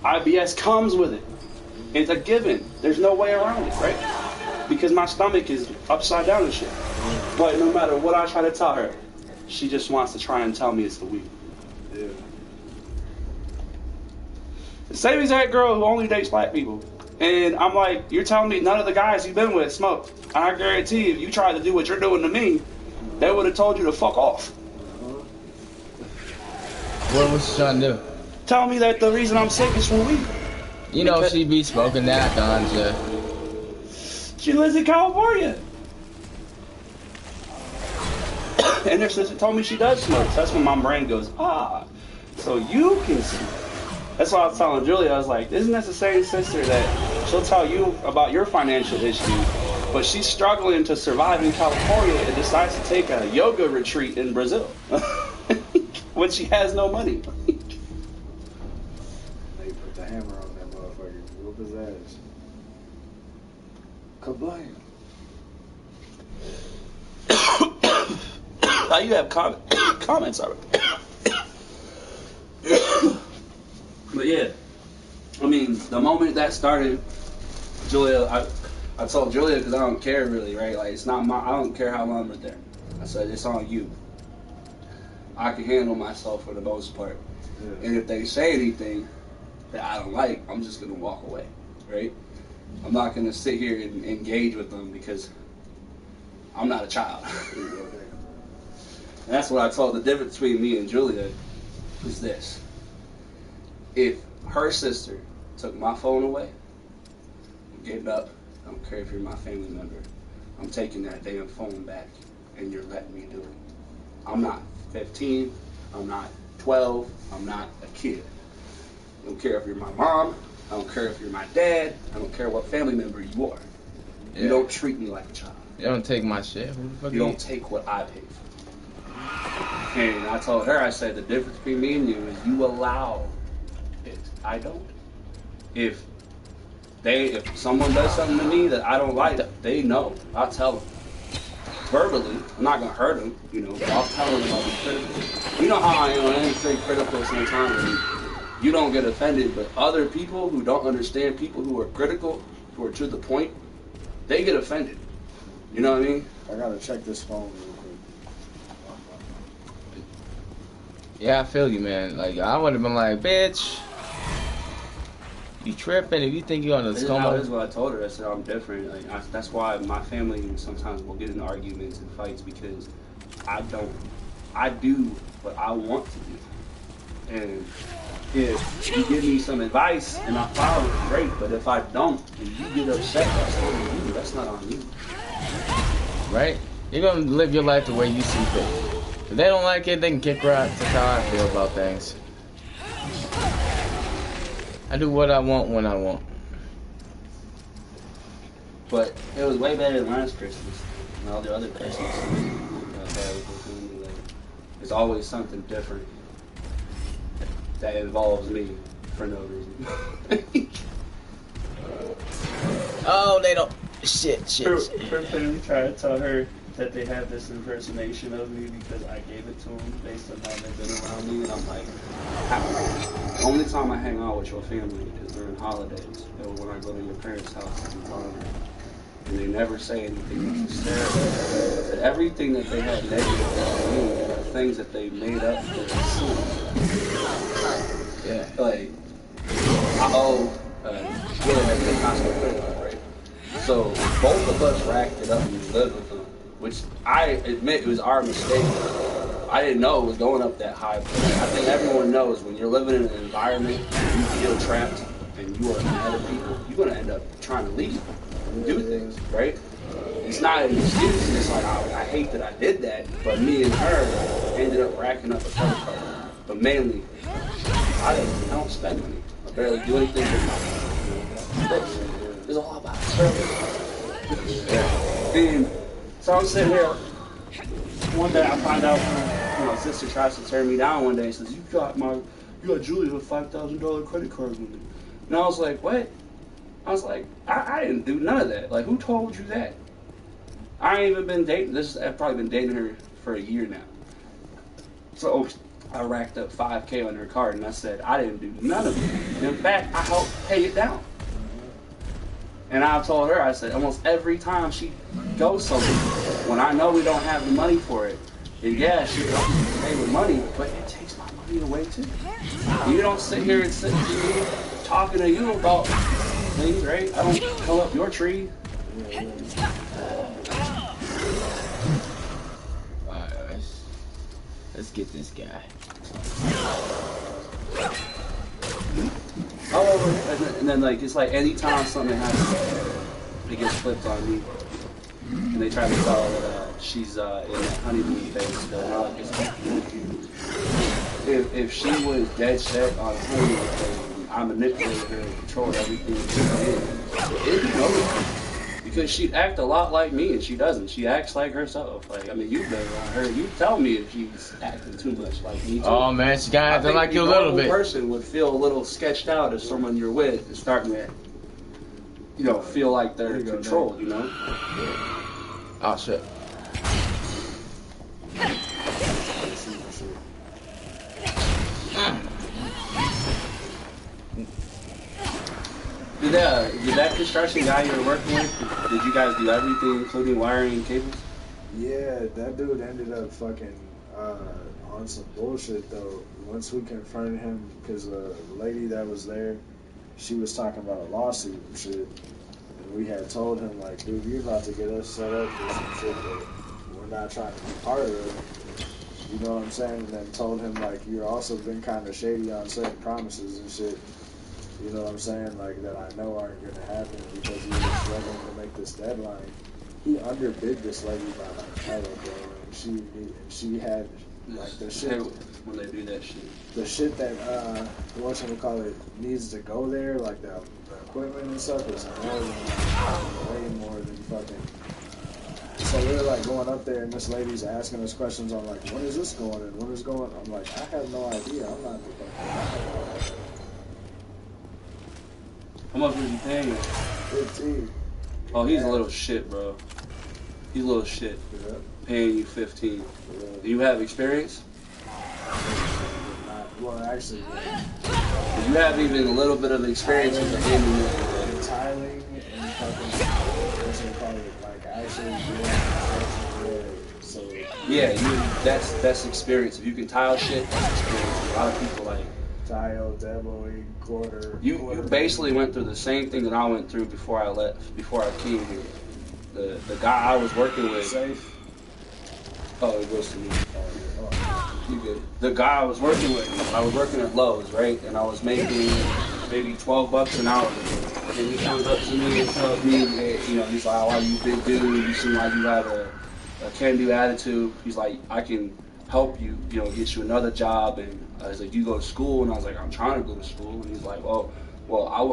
[SPEAKER 2] IBS comes with it. It's a given. There's no way around it, right? Because my stomach is upside down and shit. But no matter what I try to tell her, she just wants to try and tell me it's the weed. Yeah. The same exact girl who only dates black people. And I'm like, you're telling me none of the guys you've been with smoke. I guarantee you, if you tried to do what you're doing to me, they would have told you to fuck off.
[SPEAKER 1] What was she trying to do?
[SPEAKER 2] Tell me that the reason I'm sick is from weed.
[SPEAKER 1] You know she be smoking that ganja.
[SPEAKER 2] She lives in California. And her sister told me she does smoke. So that's when my brain goes, so you can smoke. That's why I was telling Julia, I was like, isn't that the same sister that she'll tell you about your financial issues, but she's struggling to survive in California and decides to take a yoga retreat in Brazil when she has no money.
[SPEAKER 3] They put the hammer on that motherfucker. Whoop his ass. Kablam.
[SPEAKER 2] Now you have comments already. But yeah, I mean, the moment that started, Julia, I told Julia because I don't care really, right? Like, it's not I don't care how long we're there. I said, it's on you. I can handle myself for the most part. Yeah. And if they say anything that I don't like, I'm just going to walk away, right? I'm not going to sit here and engage with them because I'm not a child. And that's what I told. The difference between me and Julia is this. If her sister took my phone away, gave it up, I don't care if you're my family member, I'm taking that damn phone back and you're letting me do it. I'm not 15, I'm not 12, I'm not a kid. I don't care if you're my mom, I don't care if you're my dad, I don't care what family member you are. Yeah. You don't treat me like a child.
[SPEAKER 1] You don't take my shit. Who the fuck
[SPEAKER 2] you don't take what I pay for. And I told her, I said, the difference between me and you is you allow it. I don't. If someone does something to me that I don't like, they know. I'll tell them. Verbally, I'm not going to hurt them, but I'll tell them I'll be critical. You know how I am, I am very critical sometimes, and you don't get offended, but other people who don't understand, people who are critical, who are to the point, they get offended. You know what I mean?
[SPEAKER 3] I got to check this phone real quick.
[SPEAKER 1] Yeah, I feel you, man. Like, I would have been like, bitch, you tripping if you think you're on the scum.
[SPEAKER 2] This is what I told her. I said, I'm different. Like, that's why my family sometimes will get in arguments and fights because I do what I want to do. And if you give me some advice and I follow it, great. But if I don't and you get upset, that's not on you.
[SPEAKER 1] Right? You're going to live your life the way you see fit. If they don't like it, they can kick rocks. That's how I feel about things. I do what I want when I want.
[SPEAKER 2] But it was way better than last Christmas and all the other Christmases. There's always something different that involves me for no reason.
[SPEAKER 1] Oh, they don't. Shit.
[SPEAKER 2] Her family tried to tell her that they have this impersonation of me because I gave it to them based on how they've been around me, and I'm like, the only time I hang out with your family is during holidays, or when I go to your parents' house and talk. And they never say anything that's hysterical. Everything that they had negative about me,
[SPEAKER 3] things that they made up for the city.
[SPEAKER 1] Yeah.
[SPEAKER 3] Like, I owe Gillian has been constant credit card, right? So both of us racked it up and we lived with them, which I admit it was our mistake. I didn't know it was going up that high. But I think everyone knows when you're living in an environment you feel trapped and you are mad at people, you're gonna end up trying to leave and do things, right? It's not an excuse. It's like I hate that I did that, but me and her ended up racking up a credit card. But mainly, I don't spend money. I barely do anything with money. There's a lot about service. And so I'm sitting here. One day I find out, my sister tries to turn me down one day and says, you got Julia a $5,000 credit card with me. And I was like, what? I was like, I didn't do none of that. Like, who told you that? I ain't even been dating. I've probably been dating her for a year now. So I racked up $5K on her card and I said, I didn't do none of it. In fact, I helped pay it down. And I told her, I said, almost every time she goes somewhere, when I know we don't have the money for it, and yeah, she helps pay with money, but it takes my money away too. You don't sit here and sit to me talking to you about things, right? I don't pull up your tree.
[SPEAKER 1] Alright, let's get this guy.
[SPEAKER 3] Oh, and then like it's like anytime something happens, it gets flipped on me, and they try to tell her that she's in that honeymoon phase. If she was dead set on a honeymoon phase, I manipulated her and controlled everything she did, it'd be over. Because she'd act a lot like me, and she doesn't. She acts like herself. Like, I mean, you've been around her. You tell me if she's acting too much like me too.
[SPEAKER 1] Oh man, she got acting like you a little bit.
[SPEAKER 3] A person would feel a little sketched out if someone you're with is starting to, feel like they're controlled.
[SPEAKER 1] Oh shit.
[SPEAKER 3] Did that construction guy you were working with, did you guys do everything, including wiring and cables?
[SPEAKER 4] Yeah, that dude ended up fucking on some bullshit though. Once we confronted him, because the lady that was there, she was talking about a lawsuit and shit. And we had told him, like, dude, you're about to get us set up for some shit that we're not trying to be part of. You know what I'm saying? And then told him, like, you've also been kind of shady on certain promises and shit. You know what I'm saying? Like, that I know aren't going to happen because he was struggling to make this deadline. He underbid this lady by like title, bro. And she had, like, the shit.
[SPEAKER 3] When they do that shit.
[SPEAKER 4] The shit that, whatchamacallit, needs to go there, like the equipment and stuff, is way more than fucking. So we're like going up there and this lady's asking us questions on like, when is this going and when is going? I'm like, I have no idea. I'm not the fucking.
[SPEAKER 3] How much was you paying?
[SPEAKER 4] 15.
[SPEAKER 3] Oh, he's a little shit, bro. He's a little shit.
[SPEAKER 4] Yeah.
[SPEAKER 3] Paying you 15.
[SPEAKER 4] Yeah.
[SPEAKER 3] Do you have experience?
[SPEAKER 4] Well, actually, yeah.
[SPEAKER 3] Do you have even a little bit of experience with the handyman?
[SPEAKER 4] Tiling and fucking, what's it called? Like actually doing construction. So
[SPEAKER 3] Yeah, that's experience. If you can tile shit, that's experience. A lot of people like
[SPEAKER 4] tile, demoing, quarter.
[SPEAKER 3] you basically went through the same thing that I went through before I came here. The guy I was working with.
[SPEAKER 4] Safe.
[SPEAKER 3] Oh, it goes to me. You good. The guy I was working with, I was working at Lowe's, right? And I was making maybe $12 an hour. And he comes up to me and tells me, hey, he's like, "Why you big dude? You seem like you have a can-do attitude." He's like, "I can help you, get you another job." And I was like, "Do you go to school?" And I was like, "I'm trying to go to school." And he's like, "Well,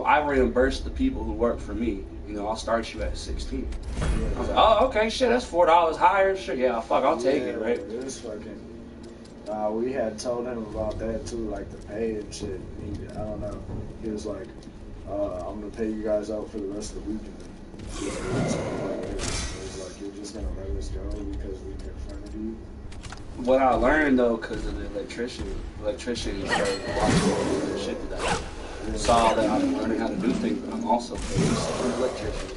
[SPEAKER 3] I reimburse the people who work for me. I'll start you at 16. I was like, "Oh, okay, shit, that's $4 higher. Sure, yeah, fuck, I'll take it, right?"
[SPEAKER 4] It was fucking. We had told him about that too, like the pay and shit. I don't know. He was like, "I'm gonna pay you guys out for the rest of the weekend." It was like, "You're just gonna let us go because we confronted you."
[SPEAKER 3] What I learned though, because of the electrician started watching the shit that I saw that I'm learning how to do things, but I'm also babysitting the electrician,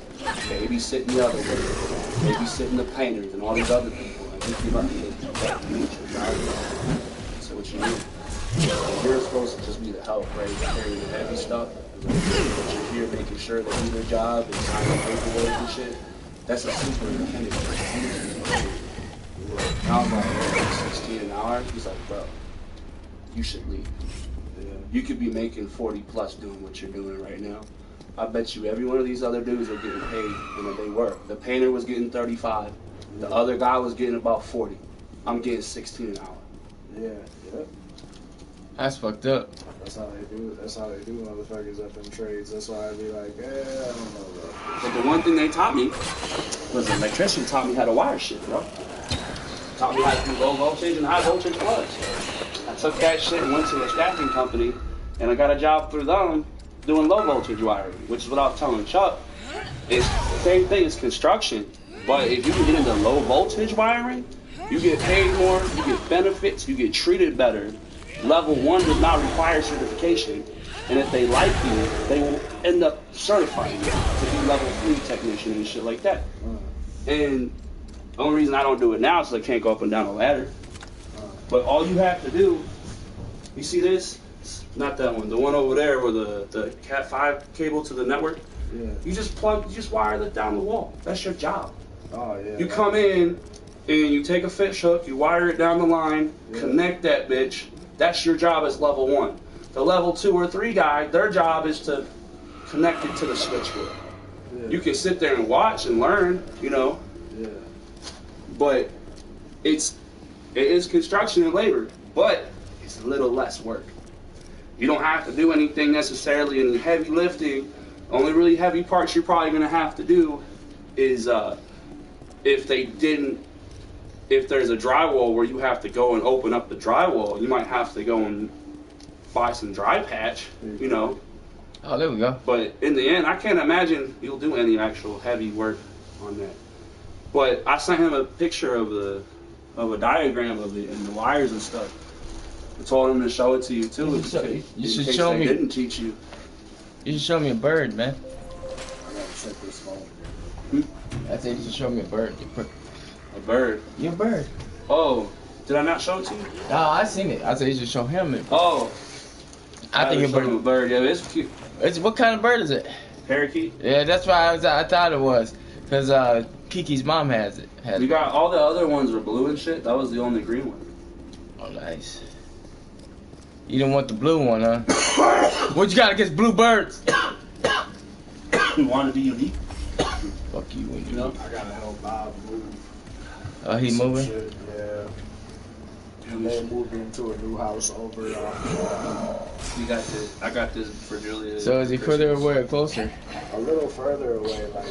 [SPEAKER 3] babysitting the other workers, babysitting the painters and all these other people. And if you let me teach your job. So what you mean? You're supposed to just be the help, right? Carrying the heavy stuff. But you're here making sure they do their job and signing paperwork and shit. That's a superintendent. And I was like, oh, 16 an hour? He's like, bro, you should leave.
[SPEAKER 4] Yeah.
[SPEAKER 3] You could be making 40 plus doing what you're doing right now. I bet you every one of these other dudes are getting paid, and they were. The painter was getting 35. The other guy was getting about 40. I'm getting 16 an hour.
[SPEAKER 4] Yeah, yeah.
[SPEAKER 1] That's fucked up.
[SPEAKER 4] That's how they do it. That's how they do motherfuckers up in trades. That's why I'd be like, I don't know, bro.
[SPEAKER 3] But the one thing they taught me was an electrician taught me how to wire shit, bro. Taught me how to do low voltage and high voltage plugs. I took that shit and went to a staffing company, and I got a job through them doing low voltage wiring, which is what I was telling Chuck. It's the same thing as construction, but if you can get into low voltage wiring, you get paid more, you get benefits, you get treated better. Level 1 does not require certification, and if they like you, they will end up certifying you to be level 3 technician and shit like that. And the only reason I don't do it now is I can't go up and down a ladder. But all you have to do, you see this? Not that one, the one over there where the Cat 5 cable to the network.
[SPEAKER 4] Yeah.
[SPEAKER 3] You just wire that down the wall. That's your job.
[SPEAKER 4] Oh, yeah.
[SPEAKER 3] You come in and you take a fish hook, you wire it down the line,
[SPEAKER 4] Yeah.
[SPEAKER 3] connect that bitch. That's your job as level 1. The level 2 or 3 guy, their job is to connect it to the switchboard.
[SPEAKER 4] Yeah.
[SPEAKER 3] You can sit there and watch and learn, you know,
[SPEAKER 4] Yeah.
[SPEAKER 3] but it is construction and labor, but it's a little less work. You don't have to do anything necessarily in heavy lifting. Only really heavy parts you're probably going to have to do is if there's a drywall where you have to go and open up the drywall, you might have to go and buy some dry patch, you know.
[SPEAKER 1] Oh, there we go.
[SPEAKER 3] But in the end, I can't imagine you'll do any actual heavy work on that. But I sent him a picture of a diagram of it and the wires and stuff. I told him to show it to you too.
[SPEAKER 1] You should
[SPEAKER 3] in case
[SPEAKER 1] show
[SPEAKER 3] they
[SPEAKER 1] me.
[SPEAKER 3] didn't teach you.
[SPEAKER 1] You should show me a bird, man.
[SPEAKER 4] I gotta check this phone.
[SPEAKER 1] I said you should show me a bird.
[SPEAKER 3] A bird.
[SPEAKER 1] You're a bird.
[SPEAKER 3] Oh, did I not show it to you?
[SPEAKER 1] No, I seen it. I said you should show him it.
[SPEAKER 3] Oh,
[SPEAKER 1] I think a
[SPEAKER 3] showed him a
[SPEAKER 1] bird.
[SPEAKER 3] bird. Yeah, it's cute.
[SPEAKER 1] It's what kind of bird is it?
[SPEAKER 3] Parakeet.
[SPEAKER 1] Yeah, that's why I thought it was. Cause Kiki's mom has it.
[SPEAKER 3] We got all the other ones were blue and shit. That was the only green one.
[SPEAKER 1] Oh, nice. You didn't want the blue one, huh? What you got against blue birds?
[SPEAKER 3] We want to be unique.
[SPEAKER 1] Fuck you, when
[SPEAKER 3] You know?
[SPEAKER 4] I gotta help Bob move.
[SPEAKER 1] Oh, he
[SPEAKER 4] some
[SPEAKER 1] moving?
[SPEAKER 4] shit, yeah.
[SPEAKER 3] And
[SPEAKER 4] They moved into a new house over
[SPEAKER 3] we got this. I got this for Julia.
[SPEAKER 1] So is he further away or closer?
[SPEAKER 4] a little further away, like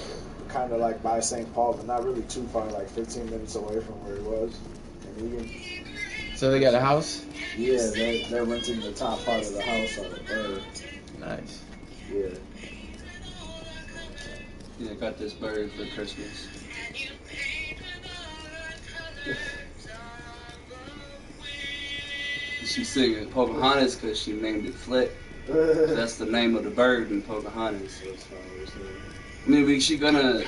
[SPEAKER 4] kind of like by St. Paul, but not really too far, like 15 minutes away from where he was. And Egan.
[SPEAKER 1] So they got a house?
[SPEAKER 4] Yeah, they're renting the top part of the house on the bird.
[SPEAKER 1] Nice.
[SPEAKER 4] Yeah.
[SPEAKER 3] Yeah, I got this bird for Christmas. She's singing Pocahontas because she named it Flick. That's the name of the bird in Pocahontas. Maybe she gonna,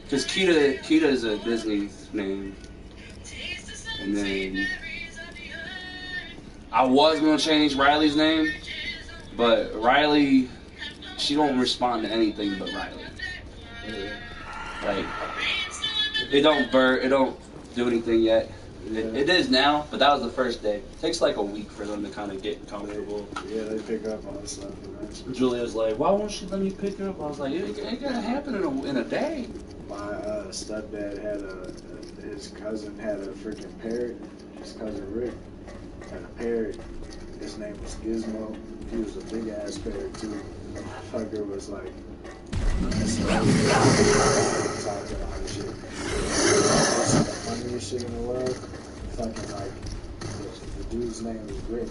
[SPEAKER 3] cause Kita is a Disney name, and then I was gonna change Riley's name, but Riley, she don't respond to anything but Riley. Like it don't do anything yet. It is now, but that was the first day. It takes like a week for them to kind of get comfortable.
[SPEAKER 4] Yeah, they pick up on stuff eventually.
[SPEAKER 3] Julia's like, why won't she let me pick her up? I was like, it ain't gonna happen in a day.
[SPEAKER 4] My stepdad had his cousin had a freaking parrot. His cousin Rick had a parrot. His name was Gizmo. He was a big ass parrot too. Fucker was like, talking about shit. That's the funniest shit in the world. Fucking like, the dude's name was Rick.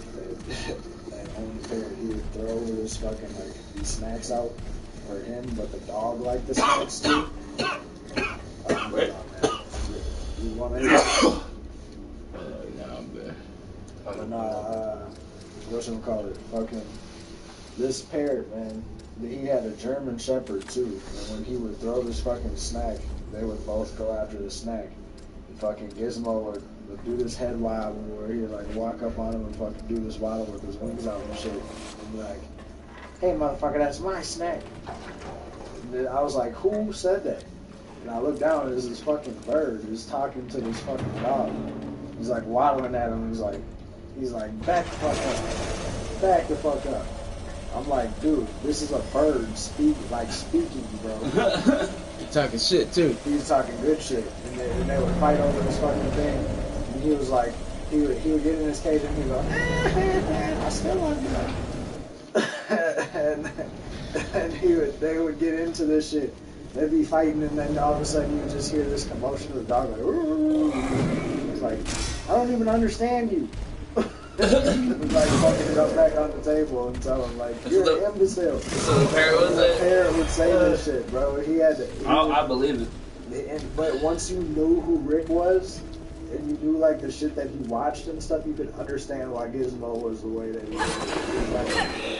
[SPEAKER 4] That owned the parrot. He would throw his fucking like these snacks out for him, but the dog liked the snacks too.
[SPEAKER 3] Wait.
[SPEAKER 4] You want it?
[SPEAKER 1] No, I'm good.
[SPEAKER 4] But nah, whatchamacallit, fucking, this parrot, man, he had a German Shepherd too, and when he would throw this fucking snack, they would both go after the snack. fucking Gizmo would do this head wobble where he'd like walk up on him and fucking do this waddle with his wings out and shit. And be like, hey motherfucker, that's my snack. And then I was like, who said that? And I looked down and there's this fucking bird who's talking to this fucking dog. He's like waddling at him. He's like, back the fuck up. Back the fuck up. I'm like, dude, this is a bird speaking, bro.
[SPEAKER 1] You're talking shit too.
[SPEAKER 4] He's talking good shit. And they would fight over this fucking thing. And he was like, he would get in his cage and he'd go, I still love you. and they would get into this shit. They'd be fighting, and then all of a sudden you just hear this commotion of the dog like, ooh. He's like, I don't even understand you. Like fucking it up back on the table and tell him like, you're an imbecile.
[SPEAKER 1] So the parrot was
[SPEAKER 4] The parrot would say this shit, bro. He had to.
[SPEAKER 2] I believe it.
[SPEAKER 4] But once you knew who Rick was, and you knew like the shit that he watched and stuff, you could understand why Gizmo was the way that he was. Like,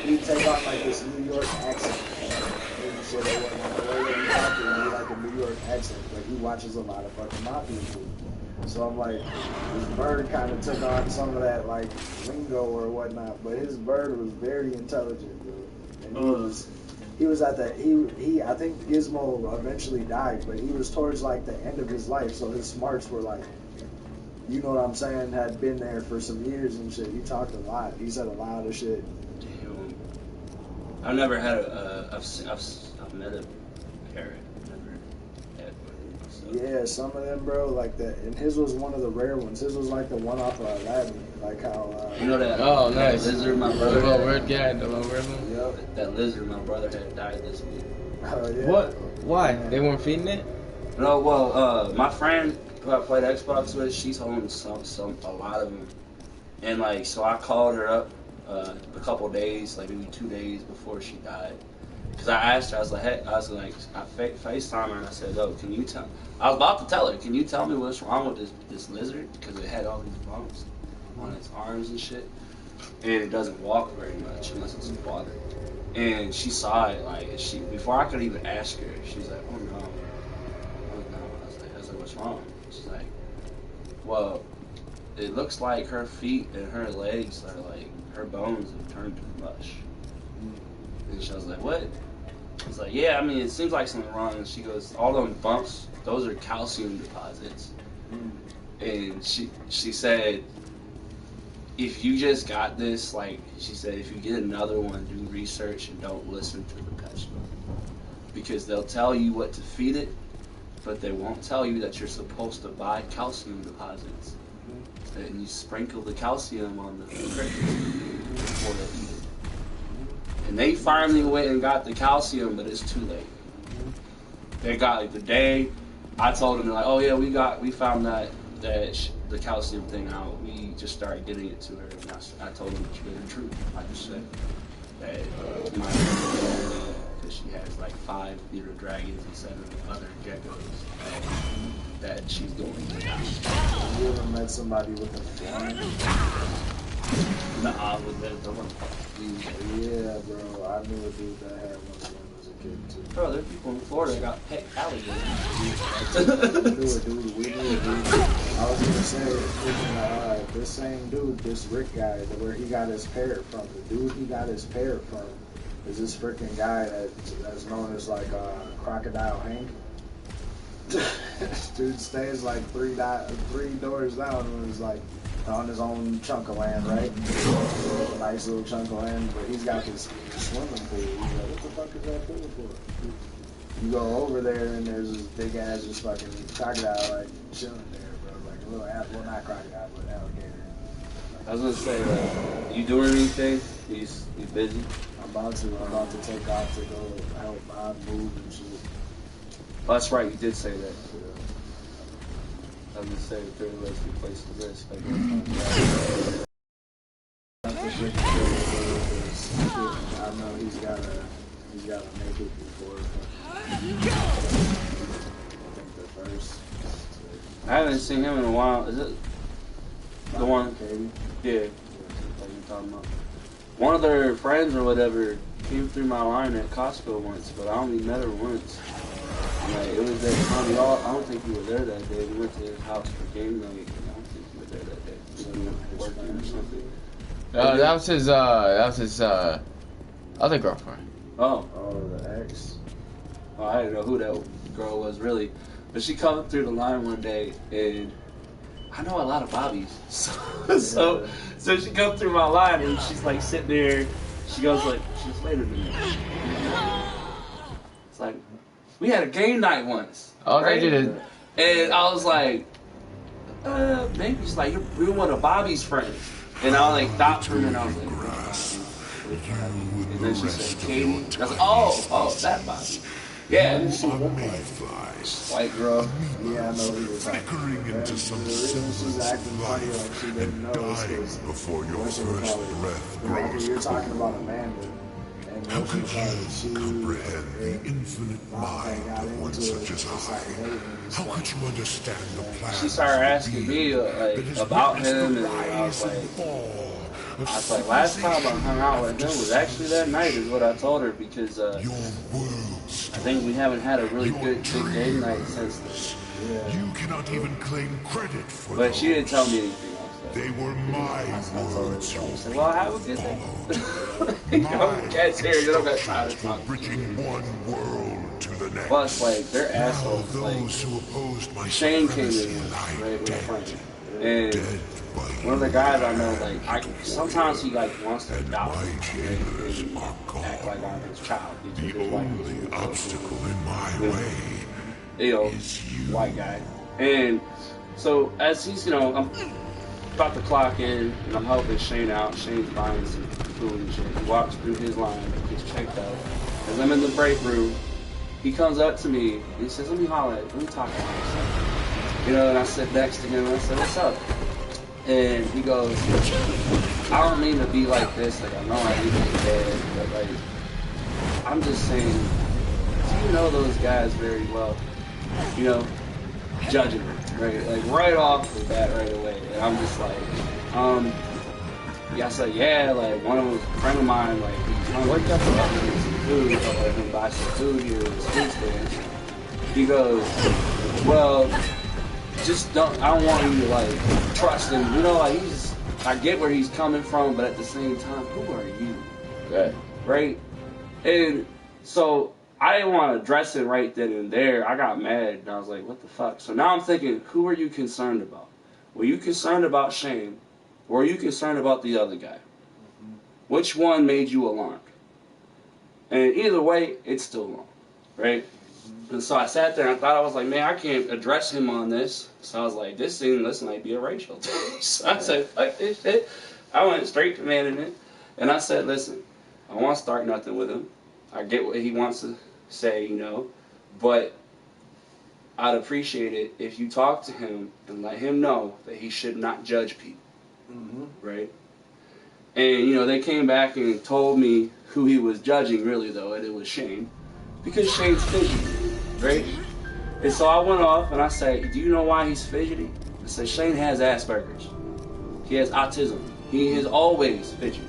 [SPEAKER 4] he'd take on like this New York accent. And shit, the way that he talked would be like a New York accent. Like he watches a lot of fucking mafia movies. So I'm like, this bird kind of took on some of that like lingo or whatnot. But his bird was very intelligent, dude. And he was at the he I think Gizmo eventually died, but he was towards like the end of his life, so his smarts were like, you know what I'm saying, had been there for some years and shit. He talked a lot. He said a lot of shit.
[SPEAKER 2] Damn. I've never had I've met a parrot. Never had one. So.
[SPEAKER 4] Yeah, some of them, bro, like that. And his was one of the rare ones. His was like the one off of Aladdin, like how.
[SPEAKER 2] You know that?
[SPEAKER 1] Oh, nice.
[SPEAKER 2] That lizard my brother.
[SPEAKER 1] The little
[SPEAKER 2] had,
[SPEAKER 1] red guy, the little red one.
[SPEAKER 4] Yep.
[SPEAKER 2] That lizard my brother had died this week.
[SPEAKER 4] Oh yeah.
[SPEAKER 1] What? Why? They weren't feeding it?
[SPEAKER 2] No, well, my friend who I played Xbox with, she's holding a lot of them, and like, so I called her up a couple days, like maybe 2 days before she died, because I asked her, I was like, I FaceTime her and I said, oh, can you tell? I was about to tell her, can you tell me what's wrong with this lizard? Because it had all these bumps on its arms and shit, and it doesn't walk very much unless it's in water. And she saw it, like, before I could even ask her, she's like, oh no. I was like, what's wrong? She's like, well, it looks like her feet and her legs are like, her bones have turned to mush. And she was like, what? I was like, yeah, I mean, it seems like something wrong. And she goes, all them bumps, those are calcium deposits. And she said, if you just got this, like, she said, if you get another one, do research and don't listen to the pet store. Because they'll tell you what to feed it, but they won't tell you that you're supposed to buy calcium deposits. And you sprinkle the calcium on the crickets before they eat it. And they finally went and got the calcium, but it's too late. They got, like, the day I told them, they're like, oh yeah, we found that the calcium thing out. We just started getting it to her. And I told them the truth. I just said that my because she has like 5 bearded dragons and 7 other geckos that she's going to die.
[SPEAKER 4] You ever met somebody with a flying?
[SPEAKER 2] Nah, with the one.
[SPEAKER 4] Yeah, bro. I knew a dude that had one of them as a kid too.
[SPEAKER 2] Bro, there's people in Florida that got pet alligators.
[SPEAKER 4] We knew a dude. I was gonna say, this same dude, this Rick guy, where he got his parrot from. The dude he got his parrot from is this freaking guy that's known as like Crocodile Hank. Dude stays like three doors down and is like on his own chunk of land, right? Nice little chunk of land, but he's got this swimming pool. He's like, what the fuck is that pool for? You go over there and there's this big ass just fucking crocodile like chilling there, bro. Like a little, well not crocodile, but alligator.
[SPEAKER 2] I was gonna say, you doing anything? You busy?
[SPEAKER 4] I'm about to take off to go help Bob move and shit.
[SPEAKER 2] Oh, that's right, you did say that. I was gonna say the third list replaces this.
[SPEAKER 4] I know he's gotta make it before. I think the first.
[SPEAKER 2] I haven't seen him in a while. Is it the one?
[SPEAKER 4] Katie?
[SPEAKER 2] Yeah. Like you're talking about. One of their friends or whatever came through my line at Costco once, but I only met her once.
[SPEAKER 3] Like, it was that time, y'all, I don't think you were there that day. We went to his house for game night, and I don't think you were there that day. You were working or something.
[SPEAKER 1] That was his other girlfriend.
[SPEAKER 3] Oh.
[SPEAKER 4] Oh, the ex.
[SPEAKER 3] Oh, I didn't know who that girl was really. But she come through the line one day, and I know a lot of Bobbies. So she come through my line, and she's like sitting there. She goes like, she's later than me. It's like, we had a game night once.
[SPEAKER 1] Oh,
[SPEAKER 3] right?
[SPEAKER 1] they did.
[SPEAKER 3] And I was like, maybe. She's like, you're one of Bobby's friends. And I like stopped her, and I was like, and then she said, Katie. I was like, oh, that Bobby. Yeah. White girl.
[SPEAKER 4] Yeah, I know who you're talking
[SPEAKER 5] Flickering into some semblance of life, and then dying before your first breath grows
[SPEAKER 4] You're talking about Amanda. And
[SPEAKER 5] How could
[SPEAKER 4] she
[SPEAKER 5] you comprehend the infinite mind of one such as I? How could you understand the plans?
[SPEAKER 3] She started asking me about him, and I was like, last time I hung out with him was actually that night, is what I told her, because I think we haven't had a really good big game night since then.
[SPEAKER 5] You cannot even claim credit for
[SPEAKER 3] But she didn't tell me anything else.
[SPEAKER 5] They were my words.
[SPEAKER 3] I said, well, have a good day. You can't serious. You don't got time to talk.
[SPEAKER 5] Bridging one world to the next.
[SPEAKER 3] Plus, like, they're
[SPEAKER 5] Now
[SPEAKER 3] assholes.
[SPEAKER 5] those
[SPEAKER 3] Like,
[SPEAKER 5] who opposed my
[SPEAKER 3] Shane came in
[SPEAKER 5] supremacy
[SPEAKER 3] right
[SPEAKER 5] lie
[SPEAKER 3] with a
[SPEAKER 5] dead.
[SPEAKER 3] friend. And
[SPEAKER 5] Dead by
[SPEAKER 3] one of the
[SPEAKER 5] you.
[SPEAKER 3] guys I know, like, sometimes he, like, wants to
[SPEAKER 5] And
[SPEAKER 3] adopt
[SPEAKER 5] my
[SPEAKER 3] me.
[SPEAKER 5] chambers
[SPEAKER 3] And
[SPEAKER 5] are
[SPEAKER 3] act like
[SPEAKER 5] gone.
[SPEAKER 3] I'm his child. Because
[SPEAKER 5] The
[SPEAKER 3] his wife
[SPEAKER 5] only
[SPEAKER 3] is
[SPEAKER 5] obstacle in my
[SPEAKER 3] Yeah.
[SPEAKER 5] way
[SPEAKER 3] you know,
[SPEAKER 5] is you.
[SPEAKER 3] white guy. And so as he's, I'm about to clock in, and I'm helping Shane out. Shane's buying some food and shit. He walks through his line, gets checked out. As I'm in the break room, he comes up to me and he says, let me holler at you, let me talk to you. And I sit next to him and I said, what's up? And he goes, I don't mean to be like this, like I know I need to be bad, but like, I'm just saying, do you know those guys very well? Judging them, right? Like right off the bat, right away. And I'm just like, yeah, I said, yeah, like one of them was a friend of mine, like he's hungry, get some food, so let him buy some food here at the street stand. He goes, well, just don't, I don't want you to like trust him, like I get where he's coming from, but at the same time, who are you? Right? And so I didn't want to address it right then and there. I got mad, and I was like, what the fuck? So now I'm thinking, who are you concerned about? Were you concerned about Shane, or were you concerned about the other guy? Which one made you alarmed? And either way, it's still wrong, right? And so I sat there and I thought, I was like, man, I can't address him on this. So I was like, this might be a racial thing. So I said, fuck this shit. I went straight to management, and I said, listen, I don't want to start nothing with him. I get what he wants to say, but I'd appreciate it if you talk to him and let him know that he should not judge people, right? And, they came back and told me who he was judging, really, though, and it was Shane, because Shane's fidgety, right? And so I went off and I said, do you know why he's fidgety? I said, Shane has Asperger's. He has autism. He is always fidgety.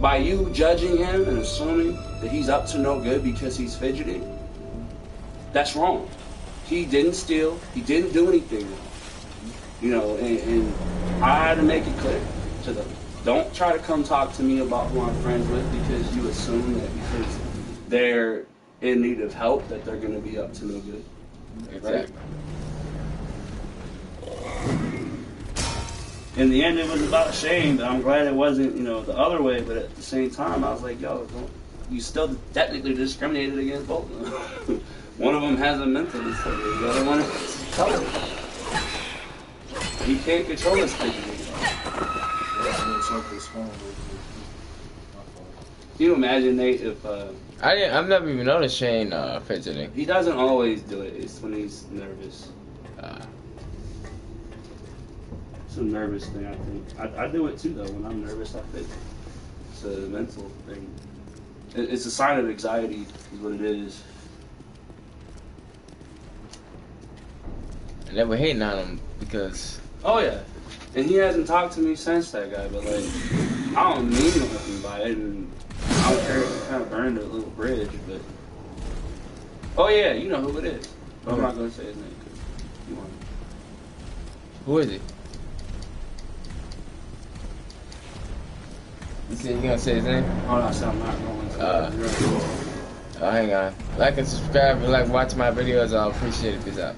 [SPEAKER 3] By you judging him and assuming that he's up to no good because he's fidgety, that's wrong. He didn't steal. He didn't do anything wrong. And I had to make it clear to them. Don't try to come talk to me about who I'm friends with because you assume that because they're in need of help that they're going to be up to no good.
[SPEAKER 1] Exactly.
[SPEAKER 3] In the end, it was about Shane, but I'm glad it wasn't, the other way. But at the same time, I was like, yo, you still technically discriminated against both of them. One of them has a mental disorder, the other one is color. He can't control his thinking. Can you imagine, Nate, if
[SPEAKER 1] I've never even noticed Shane fidgeting.
[SPEAKER 3] he doesn't always do it? It's when he's nervous. It's a nervous thing, I think. I do it too, though. When I'm nervous, I fidget. It's a mental thing. It's a sign of anxiety, is what it is.
[SPEAKER 1] And they were hating on him because...
[SPEAKER 3] Oh, yeah. And he hasn't talked to me since, that guy, but, like, I don't mean nothing by it, and I don't care if he kind of burned a little bridge, but Oh yeah, you know who it is. But I'm not gonna say his name because you want.
[SPEAKER 1] Who is it? You said you gonna say his name?
[SPEAKER 3] Oh no, so I'm not going to.
[SPEAKER 1] Oh, hang on. Like and subscribe and watch my videos. I'll appreciate it. Peace out.